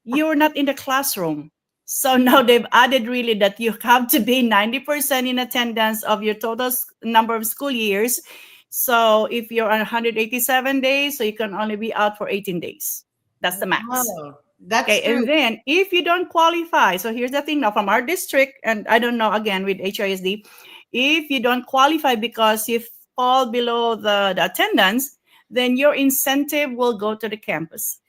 you're not in the classroom. So now they've added really that you have to be 90% in attendance of your total number of school years. So if you're on 187 days, so you can only be out for 18 days. That's the max. Wow, that's Okay, true. and then if you don't qualify, so here's the thing now from our district, and I don't know again with HISD, if you don't qualify because you fall below the attendance, then your incentive will go to the campus.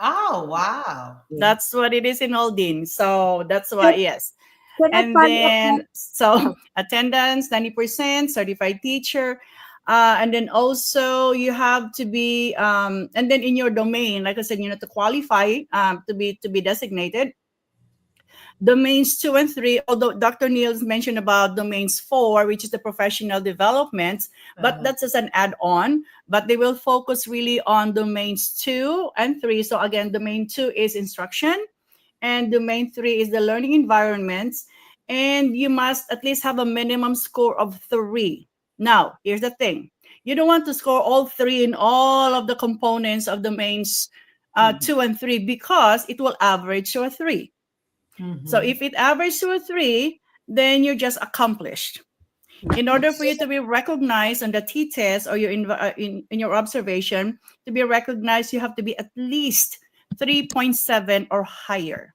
Oh, wow. That's what it is in Aldin. So that's why, yes. Can I And follow up then, on- so attendance, 90%, certified teacher. And then also you have to be, and then in your domain, like I said, you know, to qualify to be designated. Domains 2 and 3, although Dr. Nildz mentioned about domains 4, which is the professional development, but that's just an add-on. But they will focus really on domains 2 and 3. So again, domain 2 is instruction, and domain 3 is the learning environments. And you must at least have a minimum score of 3. Now, here's the thing. You don't want to score all 3 in all of the components of domains 2 and 3, because it will average to a 3. So if it averages to a 3, then you're just accomplished. In order for you to be recognized on the t-test, or in your observation, to be recognized, you have to be at least 3.7 or higher.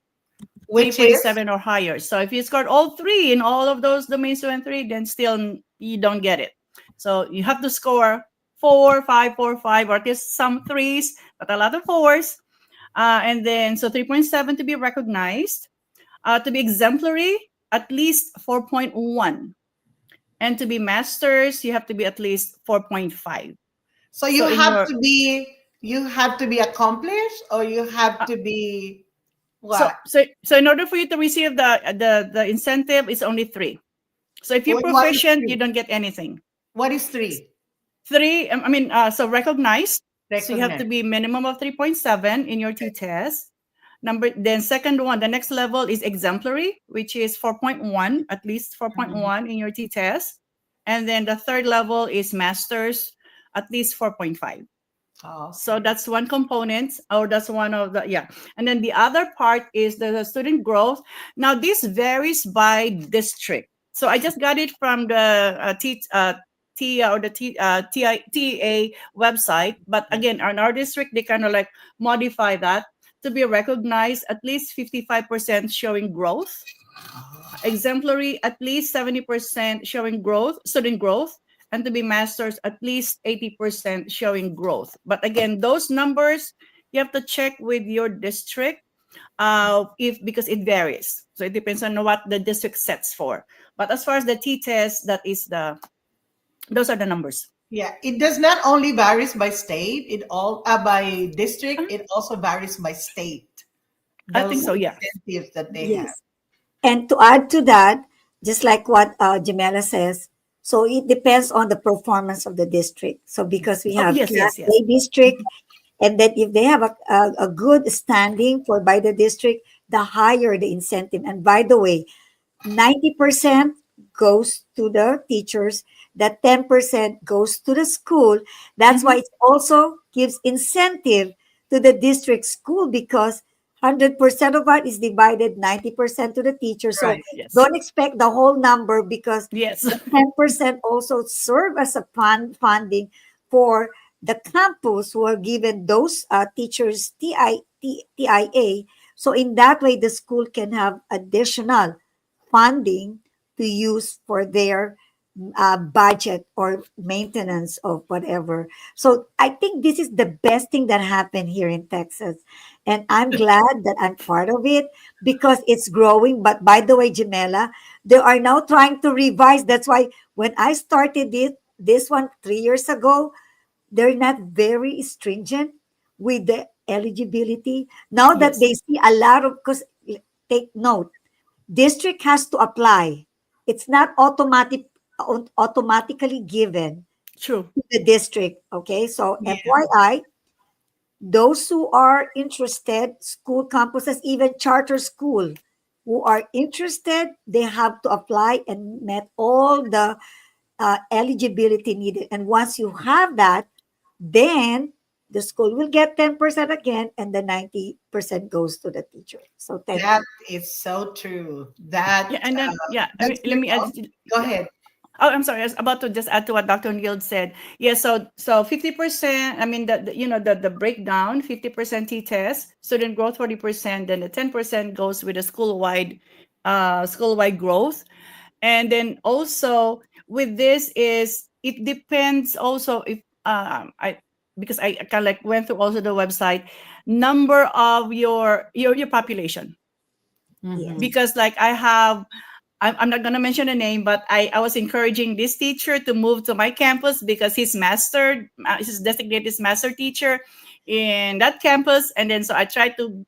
Which is 3.7 or higher. So if you scored all 3 in all of those domains 2 and 3, then still you don't get it. So you have to score 4, 5, 4, 5, or at least some 3s, but a lot of 4s. And then, so 3.7 to be recognized. To be exemplary, at least 4.1. And to be masters, you have to be at least 4.5. so you have to be accomplished, or you have to be what? So in order for you to receive the incentive, it's only 3. So if you're What is proficient, 3? you don't get anything. What is 3? 3, so recognized. So you have to Recognized. be minimum of 3.7 in your t-test. Then second one, the next level is exemplary, which is 4.1, at least 4.1 in your t-test. And then the third level is masters, at least 4.5. Oh, So that's one component, or that's one of the, yeah. And then the other part is the student growth. Now this varies by district. So I just got it from the TIA website. But again, on our district, they kind of like modify that to be recognized, at least 55% showing growth. Exemplary, at least 70% showing growth, student growth. And to be masters, at least 80% showing growth. But again, those numbers, you have to check with your district because it varies. So it depends on what the district sets for. But as far as the t-test, those are the numbers. yeah. It does not only varies by state, by district. It also varies by state. I think so, yeah. Incentives that they have. Yes. And to add to that, just like what Gemela says, so it depends on the performance of the district. So because we have yes. Class A district, and that if they have a good standing by the district, the higher the incentive. And by the way, 90% goes to the teachers, that 10% goes to the school. That's why it also gives incentive to the district school, because 100% of that is divided 90% to the teacher. So Right, yes. don't expect the whole number, because Yes. the 10% also serve as a funding for the campus who are given those teachers TIA. So in that way, the school can have additional funding to use for their budget or maintenance of whatever. So I think this is the best thing that happened here in Texas. And I'm glad that I'm part of it because it's growing. But by the way, Gemela, they are now trying to revise. That's why when I started this one 3 years ago, they're not very stringent with the eligibility. Now that Yes, they see a lot of, because take note, district has to apply. It's not automatically given true. to the district. Okay, so Yeah. FYI, those who are interested, school campuses, even charter school, who are interested, they have to apply and met all the eligibility needed. And once you have that, then the school will get 10% again, and the 90% goes to the teacher. So thank That you. is so true. Yeah, and then I mean, That's let good. me add. Oh, go Yeah. ahead. Oh, I'm sorry. I was about to just add to what Dr. Nildz said. Yeah, so 50%. I mean, the breakdown: 50% T-test, student growth 40%, then the 10% goes with the school-wide growth, and then also with this is it depends also if I because I kind of like went through also the website number of your population, Yes. Mhm. because like I have I'm not going to mention a name, but I was encouraging this teacher to move to my campus because he's designated as master teacher in that campus. And then so I tried to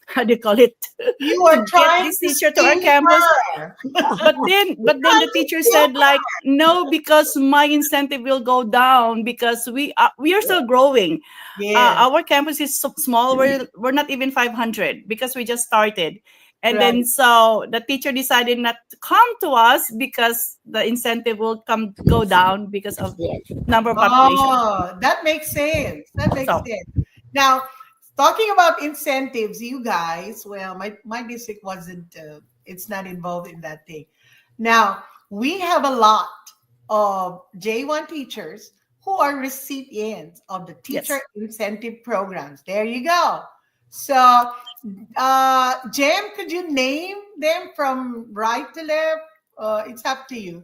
how do you call it, You to are get trying this to teacher to our steal campus. her. But then the teacher said like, no, because my incentive will go down because we are still growing. Yes, Our campus is so small. We're not even 500 because we just started. And right. then so the teacher decided not to come to us because the incentive will come go down because of number of population. Oh, that makes sense. That makes So sense. Now, talking about incentives, you guys, well, my district wasn't, it's not involved in that thing. Now, we have a lot of J1 teachers who are recipients of the teacher yes. incentive programs. There you go. So, Jem, could you name them from right to left? It's up to you.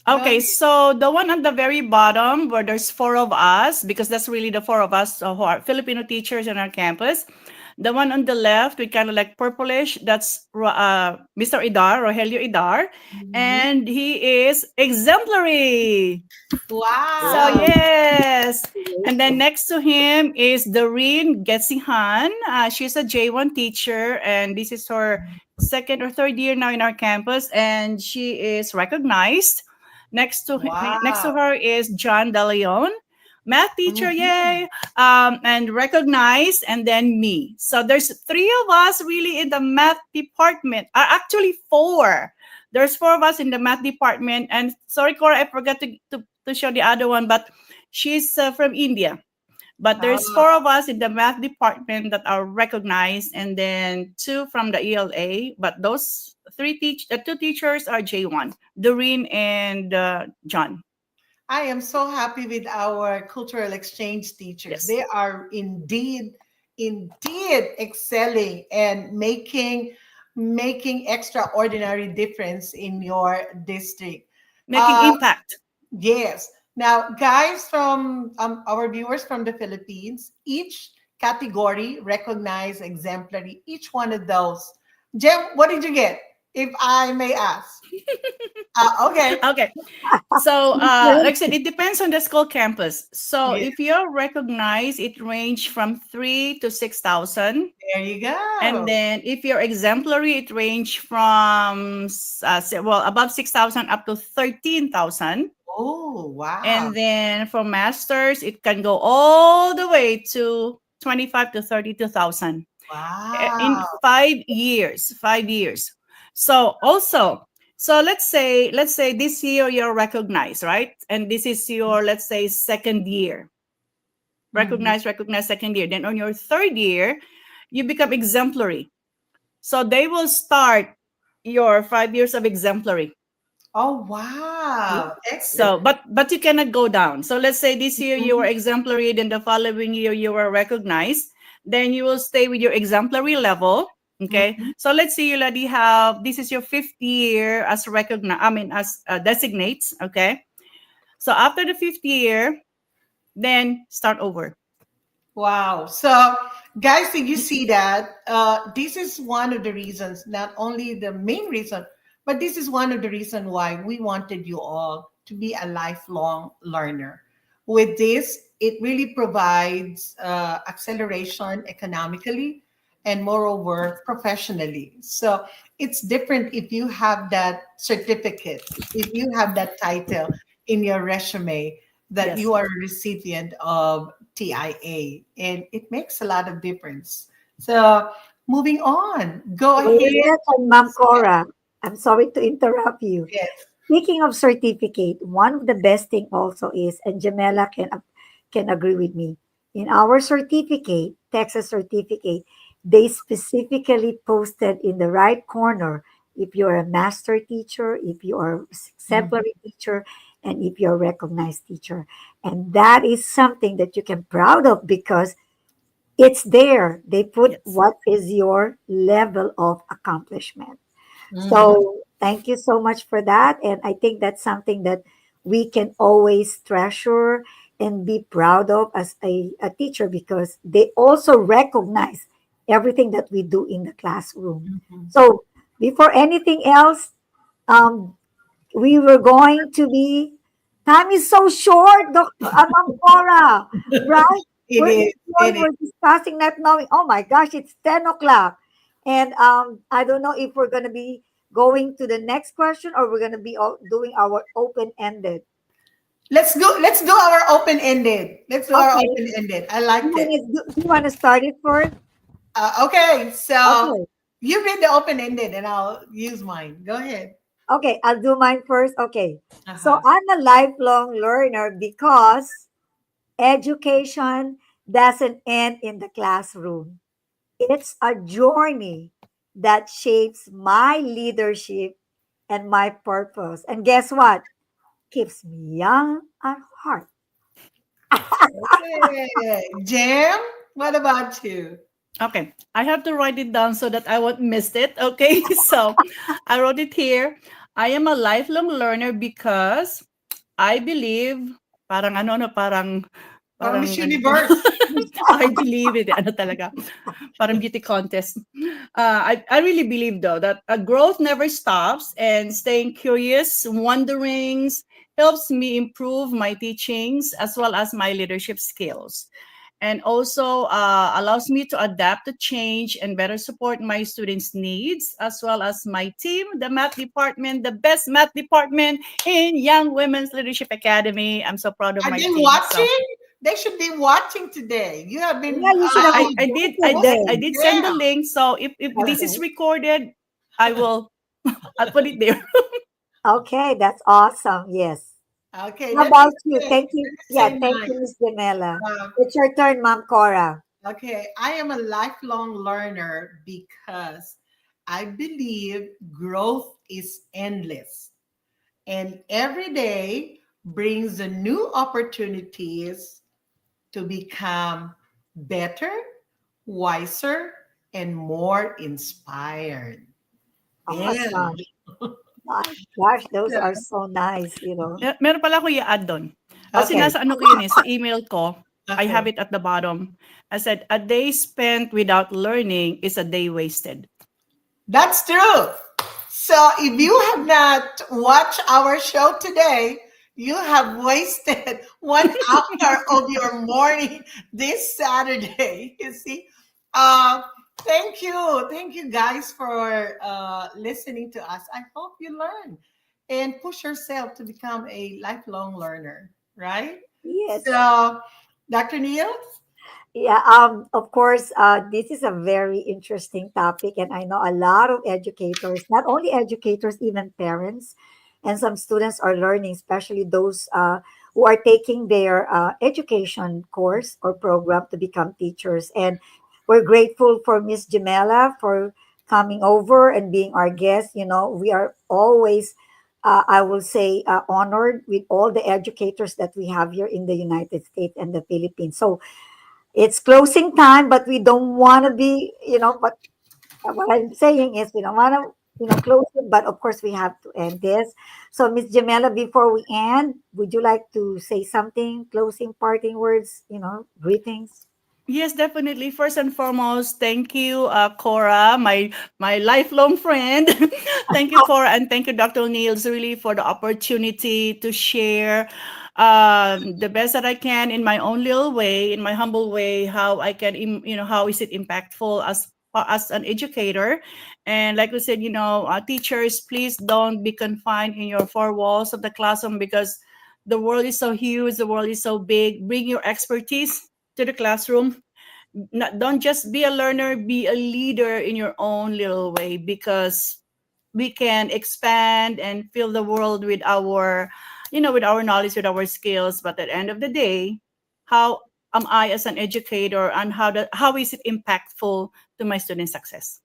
Go Okay, ahead. so the one at the very bottom where there's four of us, because that's really the four of us who are Filipino teachers on our campus. The one on the left, we kind of like purplish, that's Mr. Idar, Rogelio Idar, Mhm. and he is exemplary. So Wow. yes, and then next to him is Doreen Getsihan. She's a J1 teacher, and this is her second or third year now in our campus, and she is recognized. Next to Wow. her is John De Leon, math teacher, Mhm. yay, and recognized, and then me. So there's three of us really in the math department. Actually four. There's four of us in the math department, and sorry, Cora, I forgot to show the other one, but she's from India. But there's four Oh, of us in the math department that are recognized, and then two from the ELA. But those the two teachers are J1, Doreen and John. I am so happy with our cultural exchange teachers. Yes, They are indeed excelling and making extraordinary difference in your district. making Uh, impact. yes. Now, guys from our viewers from the Philippines, each category recognized exemplary. Each one of those. Jem, what did you get? If I may ask. Okay. Okay. So, like I said, it depends on the school campus. So, Yeah, if you're recognized, it range from 3 to 6,000. there you And go. then if you're exemplary, it range from above 6,000 up to 13,000. Oh, wow. And then for masters, it can go all the way to 25 to 32,000 in Wow. 5 years. 5 years. So also, so let's say this year you're recognized, right? And this is your, let's say, second year. Mhm. Recognized second year. Then on your third year, you become exemplary. So they will start your 5 years of exemplary. Oh, wow. Excellent. So, but you cannot go down. So let's say this year you were Mhm. exemplary, then the following year you were recognized. Then you will stay with your exemplary level. Okay, so let's say you already have, this is your fifth year as recognize, I mean, as designates. Okay, so after the fifth year, then start over. Wow. So, guys, did you see that? This is one of the reasons, not only the main reason, but this is one of the reasons why we wanted you all to be a lifelong learner. With this, it really provides acceleration economically and, moreover, professionally. So, it's different if you have that certificate, if you have that title in your resume that Yes. you are a recipient of TIA, and it makes a lot of difference. So, moving on, go Wait a ahead. second, Ma'am Cora. I'm sorry to interrupt you. Yes. Speaking of certificate, one of the best thing also is, and Gemela can agree with me, in our certificate, Texas certificate, they specifically posted in the right corner if you're a master teacher, if you are Mhm. exemplary teacher, and if you're a recognized teacher. And that is something that you can proud of because it's there. They put Yes. what is your level of accomplishment. Mhm. So thank you so much for that. And I think that's something that we can always treasure and be proud of as a teacher because they also recognize everything that we do in the classroom. Mhm. So before anything else, um, we were going to be, time is so short, Dr. Ma'am Cora, right? It is. It is. We're discussing not knowing, oh my gosh, it's 10 o'clock. And I don't know if we're going to be going to the next question or we're going to be doing our open-ended. Let's go. Let's do our open ended. Let's do our Okay. open ended. I liked it. Do you want to start it first? Okay. So Okay. you read the open ended, and I'll use mine. Go ahead. Okay, I'll do mine first. Okay. Uh So huh. I'm a lifelong learner because education doesn't end in the classroom. It's a journey that shapes my leadership and my purpose. And guess what? Keeps me young at heart. Okay. Jam. What about you? Okay, I have to write it down so that I won't miss it. Okay, so I wrote it here. I am a lifelong learner because I believe, parang ano, no, parang, Para parang Miss ano to, Universe. I believe it, ano talaga, parang beauty contest. I really believe though that growth never stops and staying curious, wonderings helps me improve my teachings as well as my leadership skills, and also allows me to adapt to change and better support my students' needs as well as my team, the math department, the best math department in Young Women's Leadership Academy. I'm so proud of Are my they team. So watching? They should be watching today. You have Yeah, been you should have been I did I did posting I today. did send the them. link. So if this is Okay. recorded, I will I'll put it there. Okay, that's awesome. Yes. Okay, How let me about you? say, Thank let you. me Yeah, say thank mine. you, Miss Gemela. Um, It's your turn, Ma'am Cora. okay, I am a lifelong learner because I believe growth is endless, and every day brings the new opportunities to become better, wiser, and more inspired. Yeah. Awesome. My gosh, those are so nice. Meron pala ako i-add doon. Kasi Okay. nasa ano ko yun eh, sa email ko, I Okay. have it at the bottom. I said, a day spent without learning is a day wasted. That's true. So if you have not watched our show today, you have wasted 1 hour of your morning this Saturday. You see? Uh, Thank you guys for listening to us. I hope you learn and push yourself to become a lifelong learner, right? Yes. So, Dr. Neil? Yeah, of course, this is a very interesting topic, and I know a lot of educators, not only educators, even parents, and some students are learning, especially those who are taking their education course or program to become teachers. And we're grateful for Miss Gemela for coming over and being our guest. We are always, I will say, honored with all the educators that we have here in the United States and the Philippines. So, it's closing time, but we don't want to be, but what I'm saying is we don't want to, close it, but of course we have to end this. So, Miss Gemela, before we end, would you like to say something, closing, parting words, greetings? Yes, definitely. First and foremost, thank you, Cora, my lifelong friend. Thank you, Cora, and thank you, Dr. Nildz, really for the opportunity to share the best that I can in my own little way, in my humble way, how I can, how is it impactful as an educator. And like we said, teachers, please don't be confined in your four walls of the classroom because the world is so huge, the world is so big. Bring your expertise to the classroom. Don't just be a learner, be a leader in your own little way, because we can expand and fill the world with our with our knowledge, with our skills. But at the end of the day, how am I as an educator, and how is it impactful to my student success?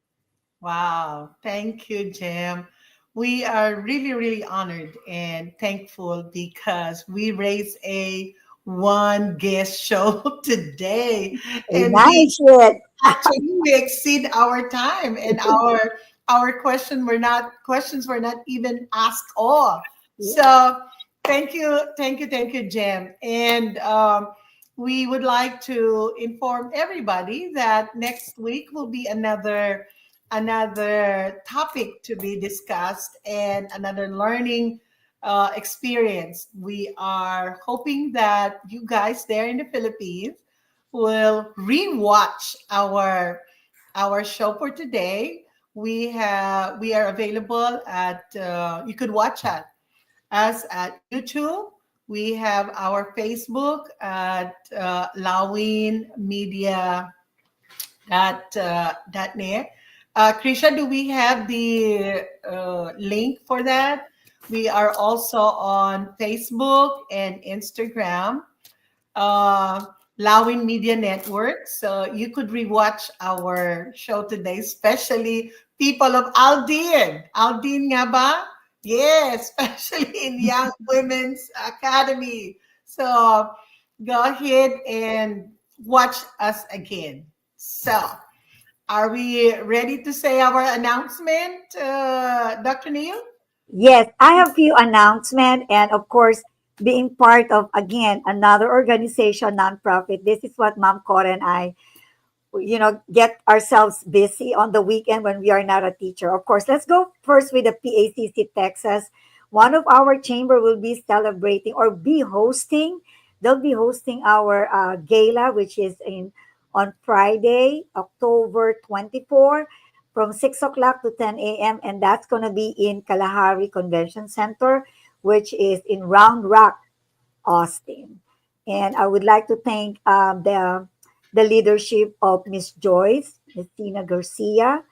Wow. Thank you, Jim. We are really, really honored and thankful because we raised a one guest show today. We And we managed it. actually we exceed our time, and our questions were not even asked all. So thank you, Jim. And we would like to inform everybody that next week will be another topic to be discussed and another learning experience. We are hoping that you guys there in the Philippines will rewatch our show for today. We are available at you could watch us at YouTube. We have our Facebook at Lawin Media dot net. Krisha, do we have the link for that? We are also on Facebook and Instagram, uh, Lawin Media Network. So you could rewatch our show today, especially people of Aldin. Aldin nga ba? Yes, especially in Young Women's Academy. So go ahead and watch us again. So, are we ready to say our announcement, Dr. Neil? Yes, I have few announcement, and of course, being part of again another organization, nonprofit. This is what Mom Cora and I, get ourselves busy on the weekend when we are not a teacher. Of course, let's go first with the PACC Texas. One of our chamber will be celebrating or be hosting. They'll be hosting our gala, which is in on Friday, October 24, from 6 o'clock to 10 a.m. And that's going to be in Kalahari Convention Center, which is in Round Rock, Austin. And I would like to thank the leadership of Miss Joyce, Miss Tina Garcia,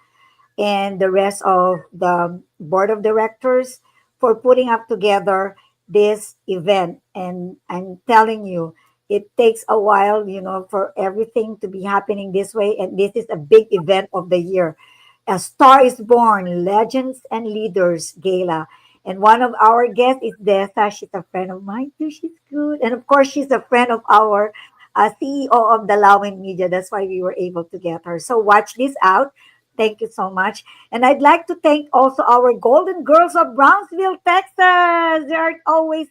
and the rest of the board of directors for putting up together this event. And I'm telling you, it takes a while, for everything to be happening this way. And this is a big event of the year. A Star is Born, Legends and Leaders Gala. And one of our guests is Dessa. She's a friend of mine too. She's good. And of course, she's a friend of our CEO of the Lawin Media. That's why we were able to get her. So watch this out. Thank you so much. And I'd like to thank also our Golden Girls of Brownsville, Texas. They are always,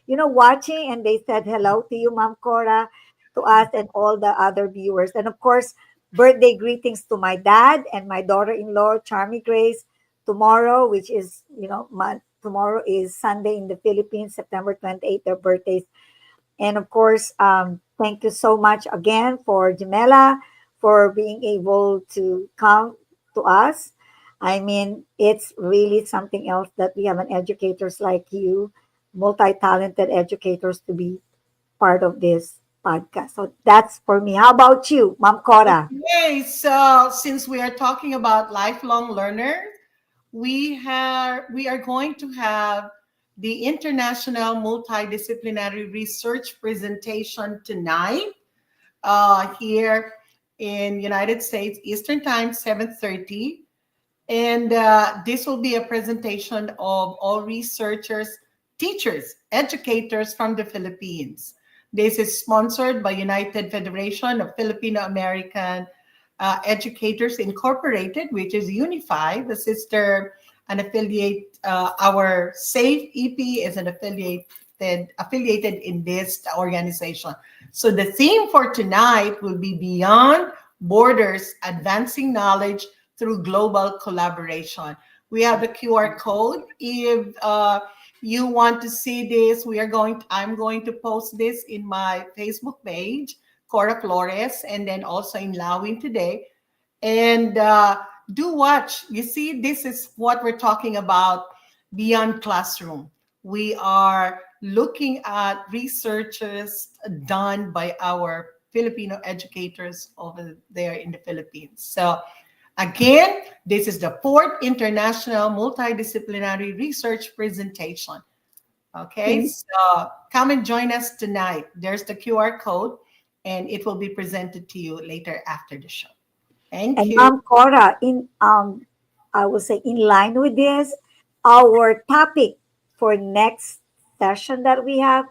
watching, and they said hello to you, Ma'am Cora, to us and all the other viewers. And of course, birthday greetings to my dad and my daughter-in-law, Charmy Grace, tomorrow, which is, tomorrow is Sunday in the Philippines, September 28th, their birthdays. And of course, thank you so much again for Gemela for being able to come to us. I mean, it's really something else that we have an educators like you, multi-talented educators to be part of this podcast. So that's for me. How about you, Ma'am Cora? Okay, so since we are talking about lifelong learners, we are going to have the International Multidisciplinary Research presentation tonight here in United States Eastern Time, 7:30. And this will be a presentation of all researchers, teachers, educators from the Philippines. This is sponsored by United Federation of Filipino American Educators Incorporated, which is Unify, the sister and affiliate. Our SAFE EP is an affiliated in this organization. So the theme for tonight will be Beyond Borders, Advancing Knowledge through Global Collaboration. We have the QR code. If you want to see this, I'm going to post this in my Facebook page, Cora Flores, and then also in Lawin today. And do watch. You see, this is what we're talking about beyond classroom. We are looking at researches done by our Filipino educators over there in the Philippines. So again, this is the fourth International Multidisciplinary Research Presentation. Okay, so come and join us tonight. There's the QR code, and it will be presented to you later after the show. Thank And you. Cora, I will say in line with this, our topic for next session that we have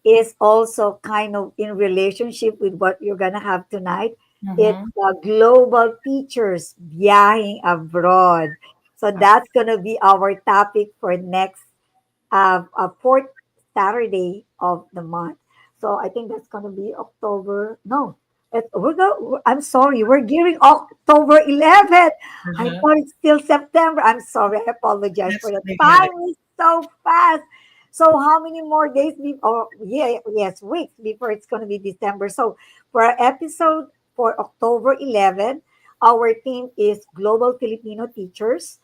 is also kind of in relationship with what you're gonna have tonight. It's Mhm. global teachers biyahing abroad. So that's gonna be our topic for next fourth Saturday of the month. So I think that's gonna be October. No, I'm sorry, we're gearing October 11th. I Uh-huh. thought it's still September. I'm sorry. I apologize Yes, for the I get it. time is so fast. So how many more days? Yes, weeks before it's gonna be December. So for our episode for October 11th, our theme is Global Filipino Teachers.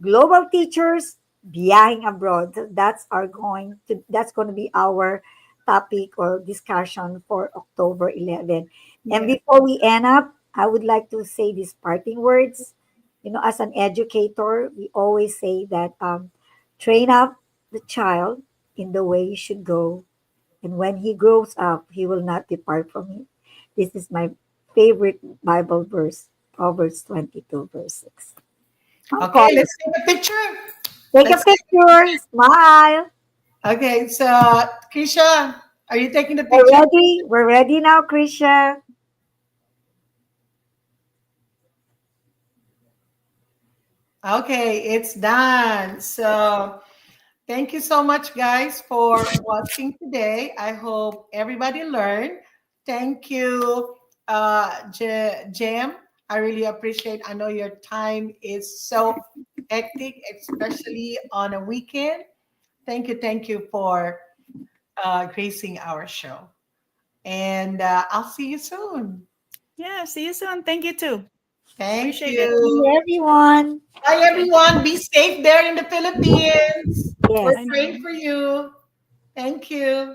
Global teachers biyahing abroad. That's going to be our topic or discussion for October 11. And Yes. before we end up, I would like to say these parting words. You know, as an educator, we always say that train up the child in the way he should go, and when he grows up, he will not depart from it. This is my favorite Bible verse, Proverbs 22, verse 6. Okay, let's take a picture. Take a Let's take a picture, picture. smile. Okay, so Krisha, are you taking the We're picture? ready. We're ready now, Krisha. Okay, it's done. So thank you so much, guys, for watching today. I hope everybody learned. Thank you, Jam. I really appreciate. I know your time is so hectic, especially on a weekend. Thank you for gracing our show. And I'll see you soon. Yeah, see you soon. Thank you too. Thank Appreciate it. See you. everyone. Bye, everyone. Be safe there in the Philippines. We're Yes. I praying know. for you. Thank you.